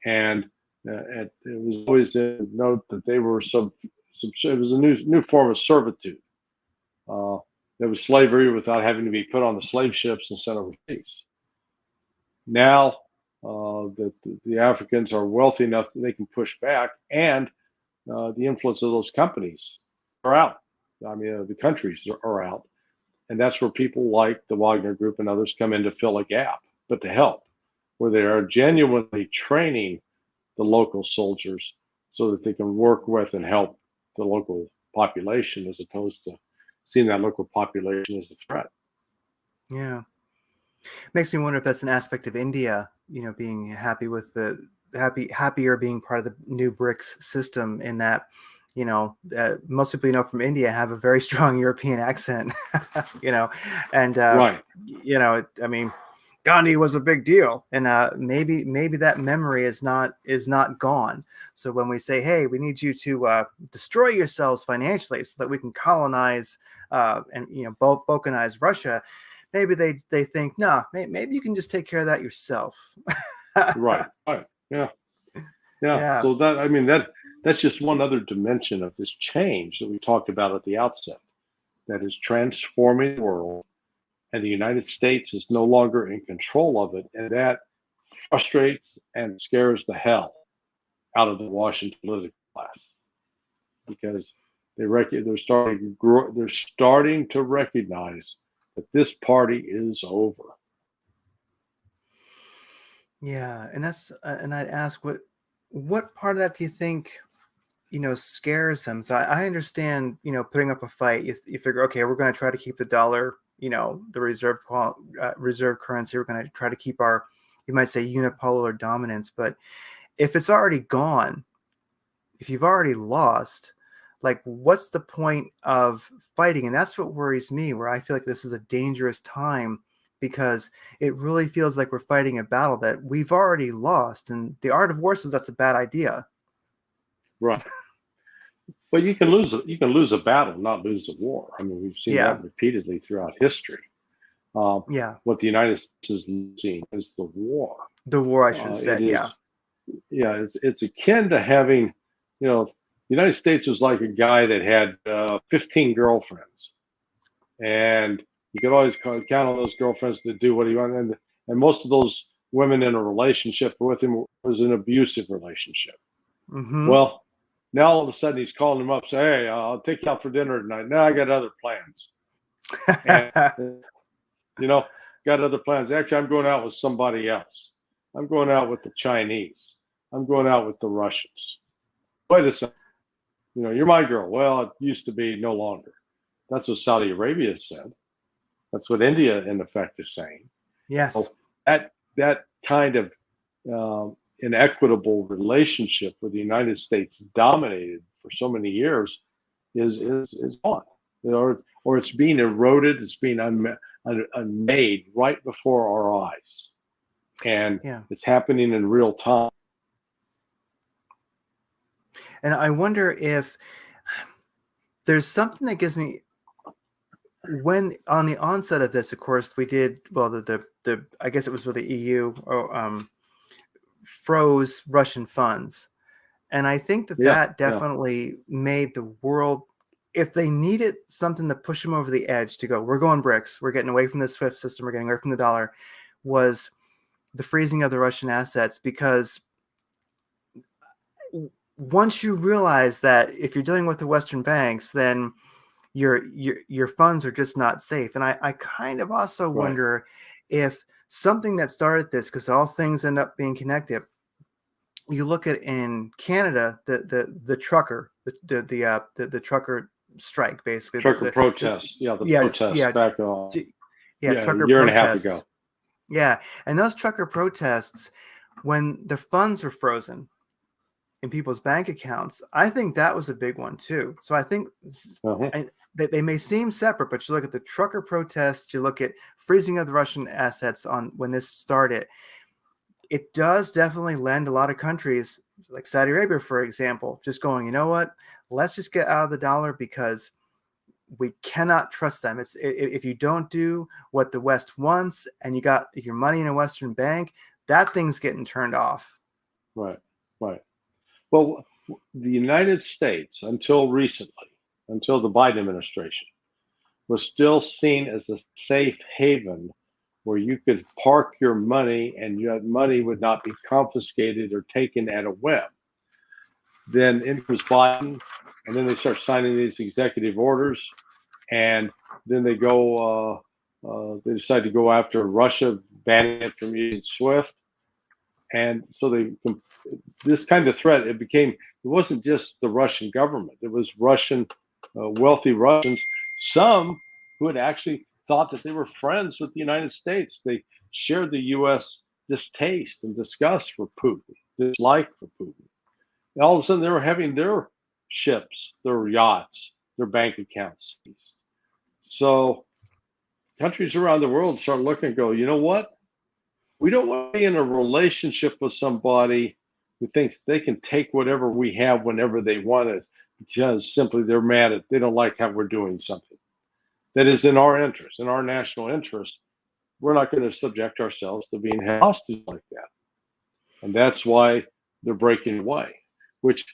[SPEAKER 2] And it was always a note that they were it was a new form of servitude. There was slavery without having to be put on the slave ships and sent overseas. Now that the Africans are wealthy enough that they can push back, and the influence of those companies are out. I mean, the countries are out. And that's where people like the Wagner Group and others come in to fill a gap, but to help, where they are genuinely training the local soldiers so that they can work with and help the local population as opposed to seeing that local population as a threat.
[SPEAKER 1] Yeah. Makes me wonder if that's an aspect of India, being happy with happier being part of the new BRICS system, in that, most people from India have a very strong European accent, and
[SPEAKER 2] Right.
[SPEAKER 1] I mean, Gandhi was a big deal, and maybe that memory is not gone. So when we say, hey, we need you to destroy yourselves financially so that we can colonize and balkanize Russia, maybe they think, no, maybe you can just take care of that yourself.
[SPEAKER 2] Right. Right. Yeah. Yeah.
[SPEAKER 1] Yeah.
[SPEAKER 2] So that's just one other dimension of this change that we talked about at the outset that is transforming the world, and the United States is no longer in control of it, and that frustrates and scares the hell out of the Washington political class because they're starting to recognize that this party is over.
[SPEAKER 1] Yeah, and and I'd ask, what part of that do you think scares them? So I understand, putting up a fight. You figure, okay, we're going to try to keep the dollar, the reserve currency. We're going to try to keep our, you might say, unipolar dominance. But if it's already gone, if you've already lost, like, what's the point of fighting? And that's what worries me, where I feel like this is a dangerous time, because it really feels like we're fighting a battle that we've already lost. And the art of war says that's a bad idea.
[SPEAKER 2] Right. But you can lose a battle, not lose a war. I mean, we've seen
[SPEAKER 1] Yeah.
[SPEAKER 2] that repeatedly throughout history.
[SPEAKER 1] Yeah.
[SPEAKER 2] What the United States is losing is the war.
[SPEAKER 1] The war, I should have
[SPEAKER 2] It
[SPEAKER 1] said. Yeah.
[SPEAKER 2] is, yeah, it's akin to having, the United States was like a guy that had 15 girlfriends, and you could always count on those girlfriends to do what he wanted. And most of those women in a relationship with him was an abusive relationship.
[SPEAKER 1] Mm-hmm.
[SPEAKER 2] Well, now all of a sudden he's calling them up, say, "Hey, I'll take you out for dinner tonight." "No, I got other plans." And you know, got other plans. Actually, I'm going out with somebody else. I'm going out with the Chinese. I'm going out with the Russians. Wait a second. You're my girl. Well, it used to be, no longer. That's what Saudi Arabia said. That's what India, in effect, is saying.
[SPEAKER 1] Yes.
[SPEAKER 2] So that kind of inequitable relationship where the United States dominated for so many years is gone, or it's being eroded, it's being unmade right before our eyes, and
[SPEAKER 1] Yeah.
[SPEAKER 2] it's happening in real time.
[SPEAKER 1] And I wonder if there's something that gives me, when on the onset of this, of course, we did, well, the I guess it was with the EU, froze Russian funds. And I think that
[SPEAKER 2] Yeah,
[SPEAKER 1] that
[SPEAKER 2] yeah,
[SPEAKER 1] definitely made the world, if they needed something to push them over the edge to go, we're going BRICS, we're getting away from the SWIFT system, we're getting away from the dollar, was the freezing of the Russian assets. Because once you realize that if you're dealing with the Western banks, then your funds are just not safe. And I kind of also
[SPEAKER 2] right.
[SPEAKER 1] wonder if something that started this, because all things end up being connected. You look at in Canada, the trucker, the trucker strike, basically
[SPEAKER 2] Trucker
[SPEAKER 1] the
[SPEAKER 2] protests, yeah, the
[SPEAKER 1] yeah
[SPEAKER 2] protests
[SPEAKER 1] yeah
[SPEAKER 2] back,
[SPEAKER 1] yeah
[SPEAKER 2] yeah, a
[SPEAKER 1] trucker
[SPEAKER 2] year and a half
[SPEAKER 1] protests.
[SPEAKER 2] ago.
[SPEAKER 1] Yeah, and those trucker protests, when the funds were frozen in people's bank accounts, I think that was a big one too. So I think
[SPEAKER 2] Uh-huh.
[SPEAKER 1] they may seem separate, but you look at the trucker protests, you look at freezing of the Russian assets on when this started. It does definitely lend a lot of countries, like Saudi Arabia, for example, just going, you know what? Let's just get out of the dollar because we cannot trust them. It's if you don't do what the West wants and you got your money in a Western bank, that thing's getting turned off.
[SPEAKER 2] Right, right. Well, the United States, until recently, until the Biden administration, was still seen as a safe haven where you could park your money and your money would not be confiscated or taken at a whim. Then in comes Biden, and then they start signing these executive orders, and then they decide to go after Russia, banning it from using SWIFT, and so this kind of threat, it wasn't just the Russian government, it was Russian, wealthy Russians, some who had actually thought that they were friends with the United States. They shared the U.S. distaste and disgust for Putin, dislike for Putin. And all of a sudden, they were having their ships, their yachts, their bank accounts seized. So countries around the world start looking and go, you know what? We don't want to be in a relationship with somebody who thinks they can take whatever we have whenever they want it because simply they're mad at, they don't like how we're doing something that is in our interest, in our national interest. We're not going to subject ourselves to being hostage like that. And that's why they're breaking away, which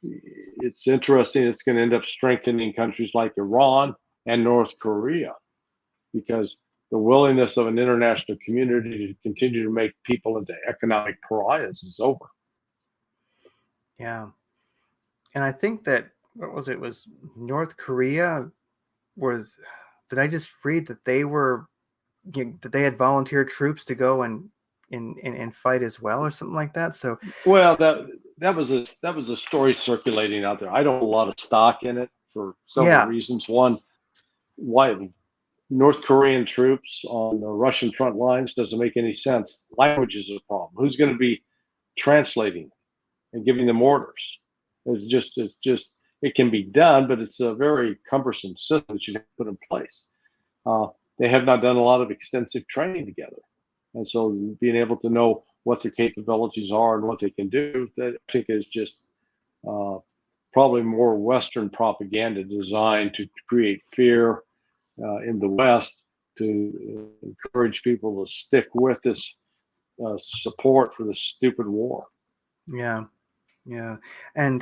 [SPEAKER 2] it's interesting. It's going to end up strengthening countries like Iran and North Korea because the willingness of an international community to continue to make people into economic pariahs is over.
[SPEAKER 1] Yeah, and I think that, what was it? Was North Korea was? Did I just read that they were, that they had volunteered troops to go and fight as well, or something like that? So
[SPEAKER 2] Well, that was a story circulating out there. I don't have a lot of stock in it for several
[SPEAKER 1] yeah,
[SPEAKER 2] reasons. One, why North Korean troops on the Russian front lines doesn't make any sense. Language is a problem. Who's going to be translating and giving them orders? It can be done, but it's a very cumbersome system that you have to put in place. Uh, they have not done a lot of extensive training together, and so being able to know what their capabilities are and what they can do, that I think is just uh, probably more Western propaganda designed to create fear in the West to encourage people to stick with this support for this stupid war.
[SPEAKER 1] yeah, yeah, and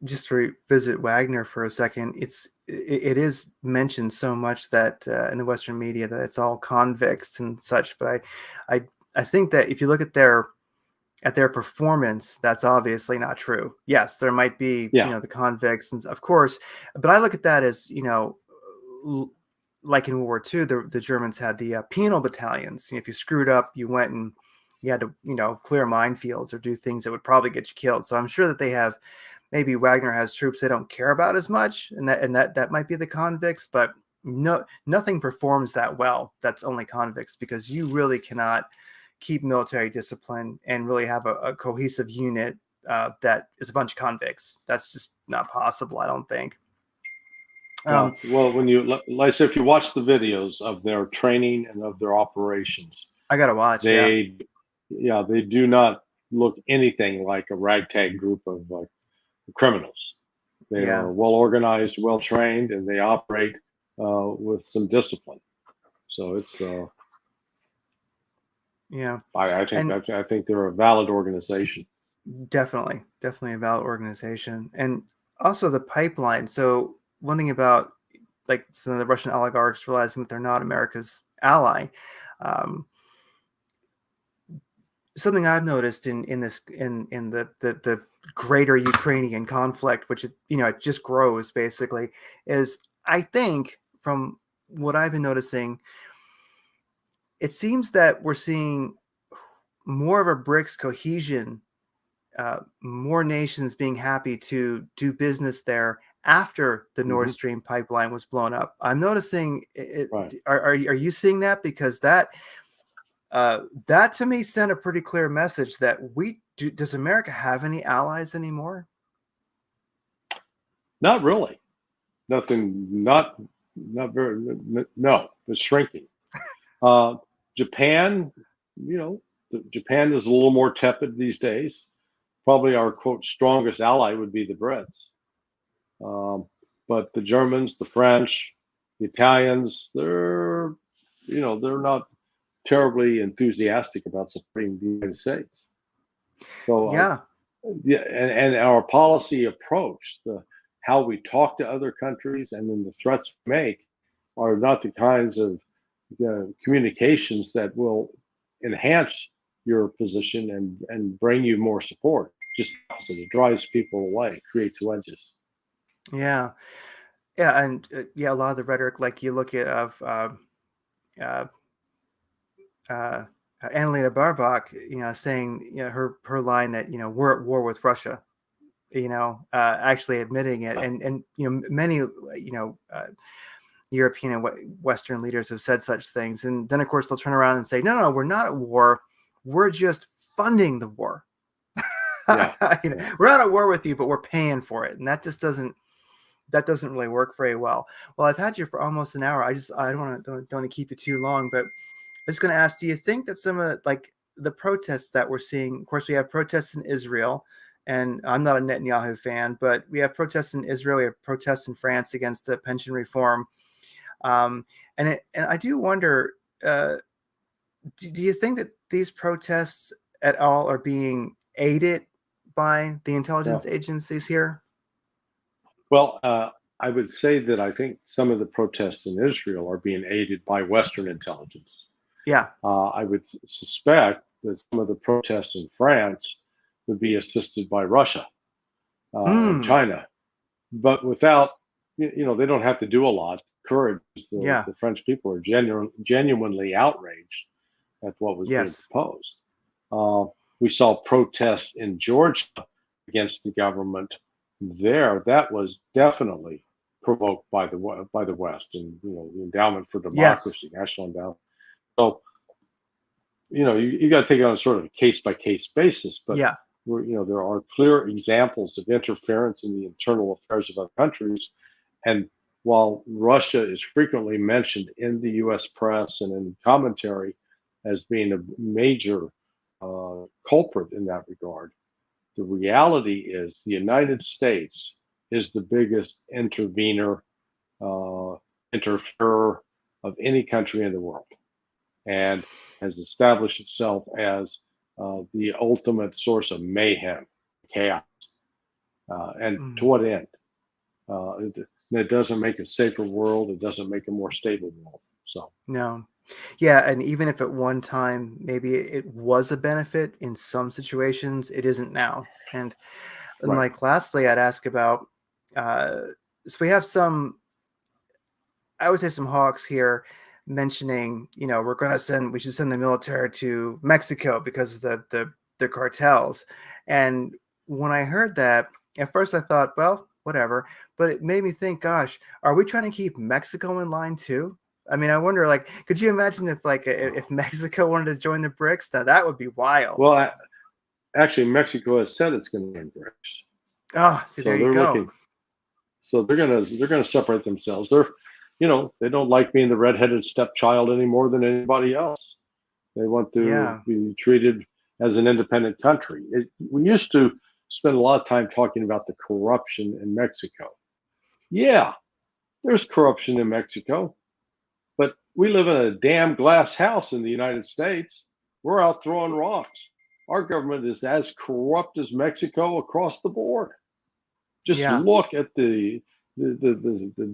[SPEAKER 1] just to revisit Wagner for a second, it is mentioned so much that in the Western media that it's all convicts and such. But I I think that if you look at their performance, that's obviously not true. Yes, there might be,
[SPEAKER 2] Yeah,
[SPEAKER 1] the convicts, and of course, but I look at that as, like in World War II, the Germans had the penal battalions. If you screwed up, you went and you had to, clear minefields or do things that would probably get you killed. So I'm sure that they have, maybe Wagner has troops they don't care about as much, and that might be the convicts, but nothing performs that well. That's only convicts, because you really cannot keep military discipline and really have a cohesive unit that is a bunch of convicts. That's just not possible, I don't think.
[SPEAKER 2] Yeah.
[SPEAKER 1] Um,
[SPEAKER 2] Well, when you like I said, if you watch the videos of their training and of their operations,
[SPEAKER 1] I gotta watch. Yeah,
[SPEAKER 2] they yeah, they do not look anything like a ragtag group of criminals. They
[SPEAKER 1] yeah,
[SPEAKER 2] are well organized, well trained, and they operate with some discipline. So it's
[SPEAKER 1] yeah,
[SPEAKER 2] I
[SPEAKER 1] and
[SPEAKER 2] I think they're a valid organization.
[SPEAKER 1] definitely a valid organization, and also the pipeline. So one thing about like some of the Russian oligarchs realizing that they're not America's ally. Um, Something I've noticed in this in the greater Ukrainian conflict, which it just grows basically, is I think from what I've been noticing, it seems that we're seeing more of a BRICS cohesion, more nations being happy to do business there after the Nord
[SPEAKER 2] Hmm.
[SPEAKER 1] Stream pipeline was blown up. I'm noticing
[SPEAKER 2] Right.
[SPEAKER 1] are you seeing that? Because that to me sent a pretty clear message that does America have any allies anymore?
[SPEAKER 2] Not really. Nothing. Not very. No, it's shrinking. Uh, Japan, you know, Japan is a little more tepid these days. Probably our quote strongest ally would be the Brits. Um, but the Germans, the French, the Italians, they're not terribly enthusiastic about supporting the United States. So
[SPEAKER 1] Yeah,
[SPEAKER 2] yeah, and our policy approach, the how we talk to other countries, and then the threats we make are not the kinds of communications that will enhance your position and bring you more support. Just the opposite. It drives people away, creates wedges.
[SPEAKER 1] yeah, yeah, and yeah, a lot of the rhetoric, like you look at of uh, uh, Annalena Baerbock, saying her line that we're at war with Russia, actually admitting it, and many European and Western leaders have said such things, and then of course they'll turn around and say, no, no, we're not at war, we're just funding the war.
[SPEAKER 2] Yeah, yeah,
[SPEAKER 1] We're not at war with you, but we're paying for it, and that doesn't really work very well. Well, I've had you for almost an hour. I don't want to keep you too long, but I was going to ask, do you think that some of like the protests that we're seeing, of course, we have protests in Israel, and I'm not a Netanyahu fan, but we have protests in Israel, we have protests in France against the pension reform, um, and I do wonder, uh, do you think that these protests at all are being aided by the
[SPEAKER 2] yeah.
[SPEAKER 1] intelligence agencies here?
[SPEAKER 2] Well, I would say that I think some of the protests in Israel are being aided by Western intelligence.
[SPEAKER 1] Yeah.
[SPEAKER 2] I would suspect that some of the protests in France would be assisted by Russia and
[SPEAKER 1] Mm,
[SPEAKER 2] China, but without, they don't have to do a lot. Courage,
[SPEAKER 1] yeah.
[SPEAKER 2] the French people are genuinely outraged at what was being
[SPEAKER 1] Yes.
[SPEAKER 2] proposed. Uh, we saw protests in Georgia against the government there. That was definitely provoked by the West and the Endowment for
[SPEAKER 1] Yes.
[SPEAKER 2] Democracy, National Endowment. So you got to take it on sort of a case by case basis, but
[SPEAKER 1] Yeah.
[SPEAKER 2] there are clear examples of interference in the internal affairs of other countries. And while Russia is frequently mentioned in the U.S. press and in commentary as being a major culprit in that regard, the reality is the United States is the biggest intervener, uh, interferer of any country in the world, and has established itself as the ultimate source of mayhem, chaos. And to
[SPEAKER 1] Mm,
[SPEAKER 2] what end? It doesn't make a safer world. It doesn't make a more stable world. So,
[SPEAKER 1] no. Yeah, and even if at one time maybe it was a benefit in some situations, it isn't now. And
[SPEAKER 2] right.
[SPEAKER 1] like lastly, I'd ask about uh so we have some, I would say, some hawks here mentioning, we should send the military to Mexico because of the cartels. And when I heard that, at first I thought, well, whatever, but it made me think, gosh, are we trying to keep Mexico in line too? I mean, I wonder, like, could you imagine if, like, if Mexico wanted to join the BRICS? Now that would be wild.
[SPEAKER 2] Well, actually, Mexico has said it's going to join BRICS,
[SPEAKER 1] Oh, see, there
[SPEAKER 2] so
[SPEAKER 1] you
[SPEAKER 2] they're
[SPEAKER 1] go.
[SPEAKER 2] looking. So they're gonna separate themselves. They don't like being the redheaded stepchild any more than anybody else. They want to
[SPEAKER 1] Yeah,
[SPEAKER 2] be treated as an independent country. We used to spend a lot of time talking about the corruption in Mexico. Yeah, there's corruption in Mexico, but we live in a damn glass house in the United States. We're out throwing rocks. Our government is as corrupt as Mexico across the board. Just
[SPEAKER 1] yeah,
[SPEAKER 2] look at the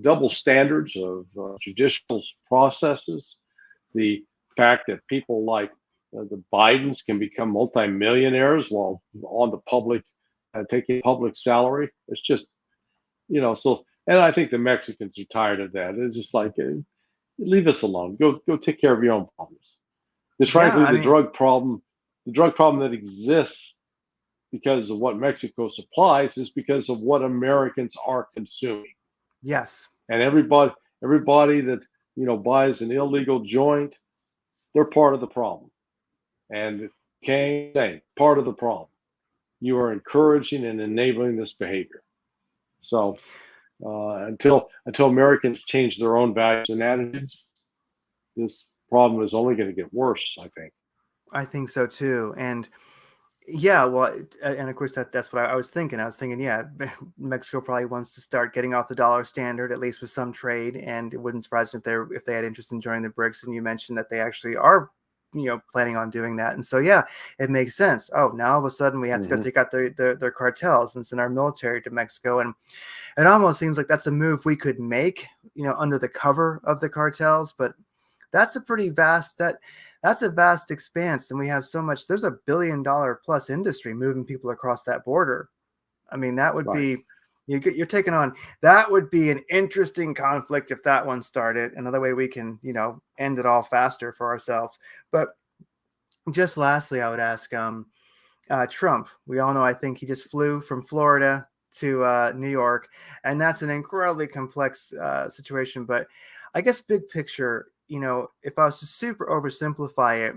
[SPEAKER 2] double standards of judicial processes, the fact that people like the Bidens can become multimillionaires while on the public, taking public salary. It's just, so, and I think the Mexicans are tired of that. It's just like, leave us alone. Go take care of your own problems. Because
[SPEAKER 1] yeah.
[SPEAKER 2] frankly,
[SPEAKER 1] I mean,
[SPEAKER 2] the drug problem that exists because of what Mexico supplies is because of what Americans are consuming.
[SPEAKER 1] yes,
[SPEAKER 2] And everybody that buys an illegal joint, they're part of the problem. And Kane saying part of the problem. You are encouraging and enabling this behavior. So until Americans change their own values and attitudes, this problem is only going to get worse, I think.
[SPEAKER 1] I think so too. And yeah, well, and of course that's what I was thinking. I was thinking, yeah, Mexico probably wants to start getting off the dollar standard, at least with some trade, and it wouldn't surprise me if they had interest in joining the BRICS. And you mentioned that they actually are, planning on doing that. And so yeah, it makes sense. Oh, now all of a sudden we have to go
[SPEAKER 2] Mm-hmm.
[SPEAKER 1] take out their cartels and send our military to Mexico, and it almost seems like that's a move we could make, under the cover of the cartels, but that's a pretty vast that's a vast expanse, and we have so much. There's $1 billion plus industry moving people across that border. I mean, that would
[SPEAKER 2] Right.
[SPEAKER 1] be you're taking on. That would be an interesting conflict if that one started. Another way we can end it all faster for ourselves. But just lastly, I would ask Trump. We all know, I think he just flew from Florida to New York, and that's an incredibly complex situation. But I guess big picture, if I was to super oversimplify it,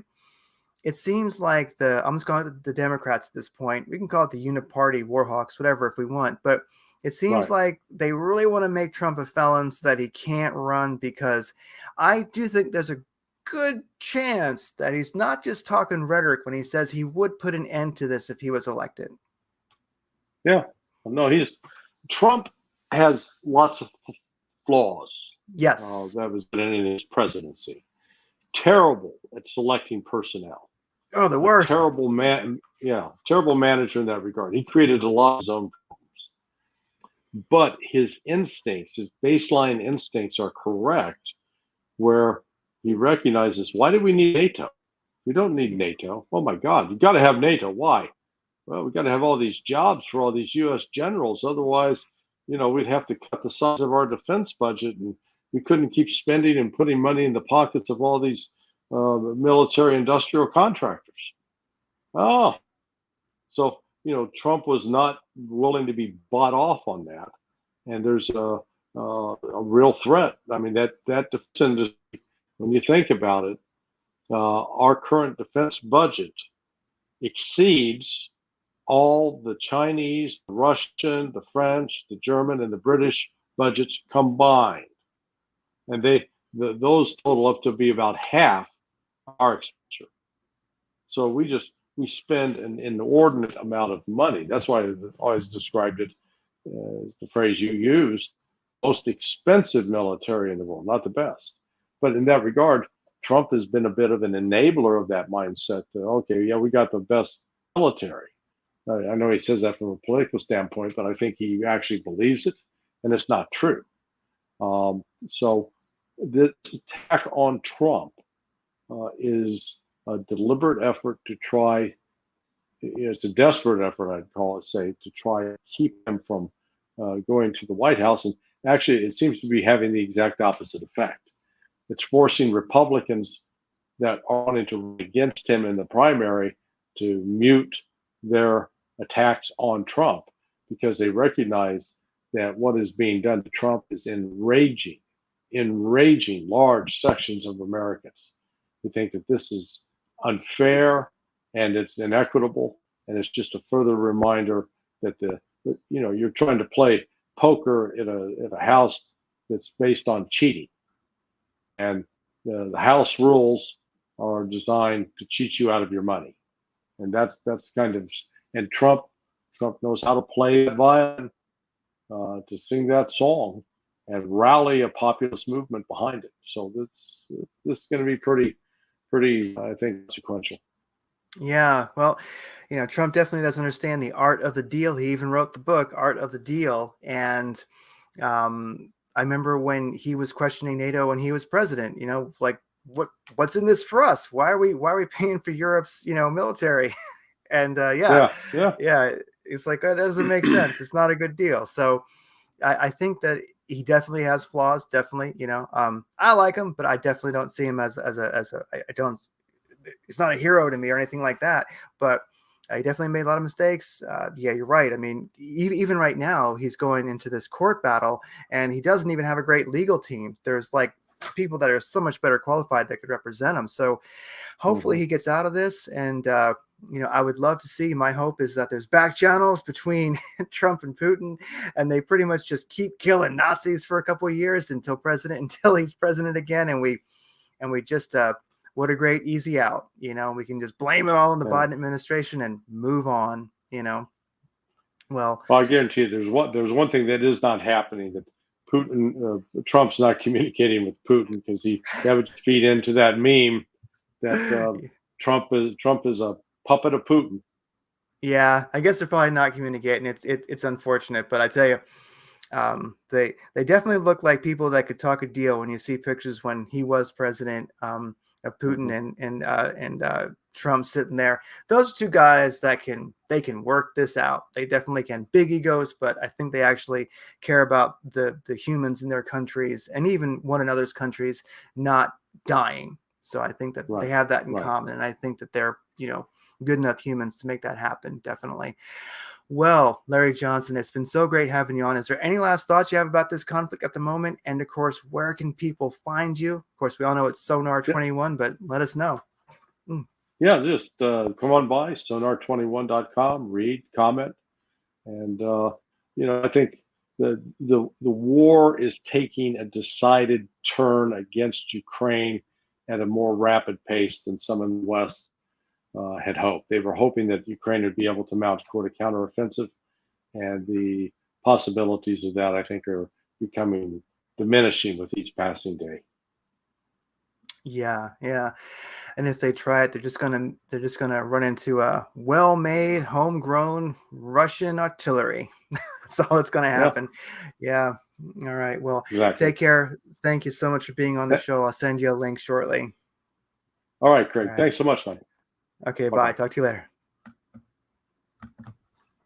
[SPEAKER 1] it seems like I'm just calling it the Democrats at this point. We can call it the Uniparty Warhawks, whatever, if we want. But it seems
[SPEAKER 2] Right.
[SPEAKER 1] like they really want to make Trump a felon so that he can't run, because I do think there's a good chance that he's not just talking rhetoric when he says he would put an end to this if he was elected.
[SPEAKER 2] Yeah. No, Trump has lots of flaws
[SPEAKER 1] Yes.
[SPEAKER 2] that was in his presidency. Terrible at selecting personnel.
[SPEAKER 1] Oh, the
[SPEAKER 2] A
[SPEAKER 1] worst.
[SPEAKER 2] terrible man. Yeah, terrible manager in that regard. He created a lot of his own problems. But his instincts, his baseline instincts, are correct. Where he recognizes, why do we need NATO? We don't need NATO. Oh my God, you got to have NATO. Why? Well, we got to have all these jobs for all these U.S. generals. Otherwise, we'd have to cut the size of our defense budget, and we couldn't keep spending and putting money in the pockets of all these military industrial contractors. Oh, so Trump was not willing to be bought off on that, and there's a real threat. I mean, that defense industry, when you think about it, our current defense budget exceeds all the Chinese, the Russian, the French, the German, and the British budgets combined, and those total up to be about half our expenditure. So we spend an inordinate amount of money. That's why I always described it, the phrase you used, most expensive military in the world, not the best. But in that regard, Trump has been a bit of an enabler of that mindset. That, okay, yeah, we got the best military. I know he says that from a political standpoint, but I think he actually believes it, and it's not true. So this attack on Trump is a deliberate effort to try. It's a desperate effort, I'd call it, say, to try and keep him from going to the White House. And actually, it seems to be having the exact opposite effect. It's forcing Republicans that are wanting to run against him in the primary to mute their attacks on Trump, because they recognize that what is being done to Trump is enraging. enraging large sections of Americans who think that this is unfair and it's inequitable, and it's just a further reminder that you're trying to play poker in a house that's based on cheating, and the house rules are designed to cheat you out of your money, and that's kind of, and Trump knows how to play that violin, to sing that song and rally a populist movement behind it. So this is going to be pretty, I think, consequential.
[SPEAKER 1] Yeah, well, Trump definitely doesn't understand the art of the deal. He even wrote the book, Art of the Deal. And I remember when he was questioning NATO when he was president, like what's in this for us? Why are we paying for Europe's, military? And
[SPEAKER 2] Yeah, yeah.
[SPEAKER 1] yeah, it's like that doesn't make sense. It's not a good deal. So I think that he definitely has flaws. Definitely, I like him, but I definitely don't see him as a I don't. He's not a hero to me or anything like that. But he definitely made a lot of mistakes. Yeah, you're right. I mean, even right now, he's going into this court battle, and he doesn't even have a great legal team. There's like people that are so much better qualified that could represent him. So hopefully he gets out of this. And I would love to see. My hope is that there's back channels between Trump and Putin, and they pretty much just keep killing Nazis for a couple of years until he's president again, and we just what a great easy out. We can just blame it all on the Biden administration and move on. Well,
[SPEAKER 2] I guarantee you, there's one thing that is not happening, that Trump's not communicating with Putin, because that would feed into that meme that Trump is a puppet of Putin.
[SPEAKER 1] Yeah, I guess they're probably not communicating. It's unfortunate, but I tell you, they definitely look like people that could talk a deal when you see pictures when he was president, of Putin and Trump sitting there. Those are two guys that they can work this out. They definitely can. Big egos, but I think they actually care about the humans in their countries and even one another's countries not dying. So I think that they have that in common, and I think that they're good enough humans to make that happen. Definitely. Well, Larry Johnson, it's been so great having you on. Is there any last thoughts you have about this conflict at the moment? And of course, where can people find you? Of course, we all know it's Sonar 21, but let us know.
[SPEAKER 2] Yeah, just come on by sonar21.com, read, comment, and I think the war is taking a decided turn against Ukraine at a more rapid pace than some in the West had hoped. They were hoping that Ukraine would be able to mount a counteroffensive, and the possibilities of that, I think, are becoming diminishing with each passing day.
[SPEAKER 1] Yeah, yeah. And if they try it, they're just gonna run into a well-made, homegrown Russian artillery. That's all that's gonna happen. Yeah. All right. Well, Take care. Thank you so much for being on the show. I'll send you a link shortly.
[SPEAKER 2] All right, Craig. Thanks so much, man.
[SPEAKER 1] Okay, bye. Talk to you later.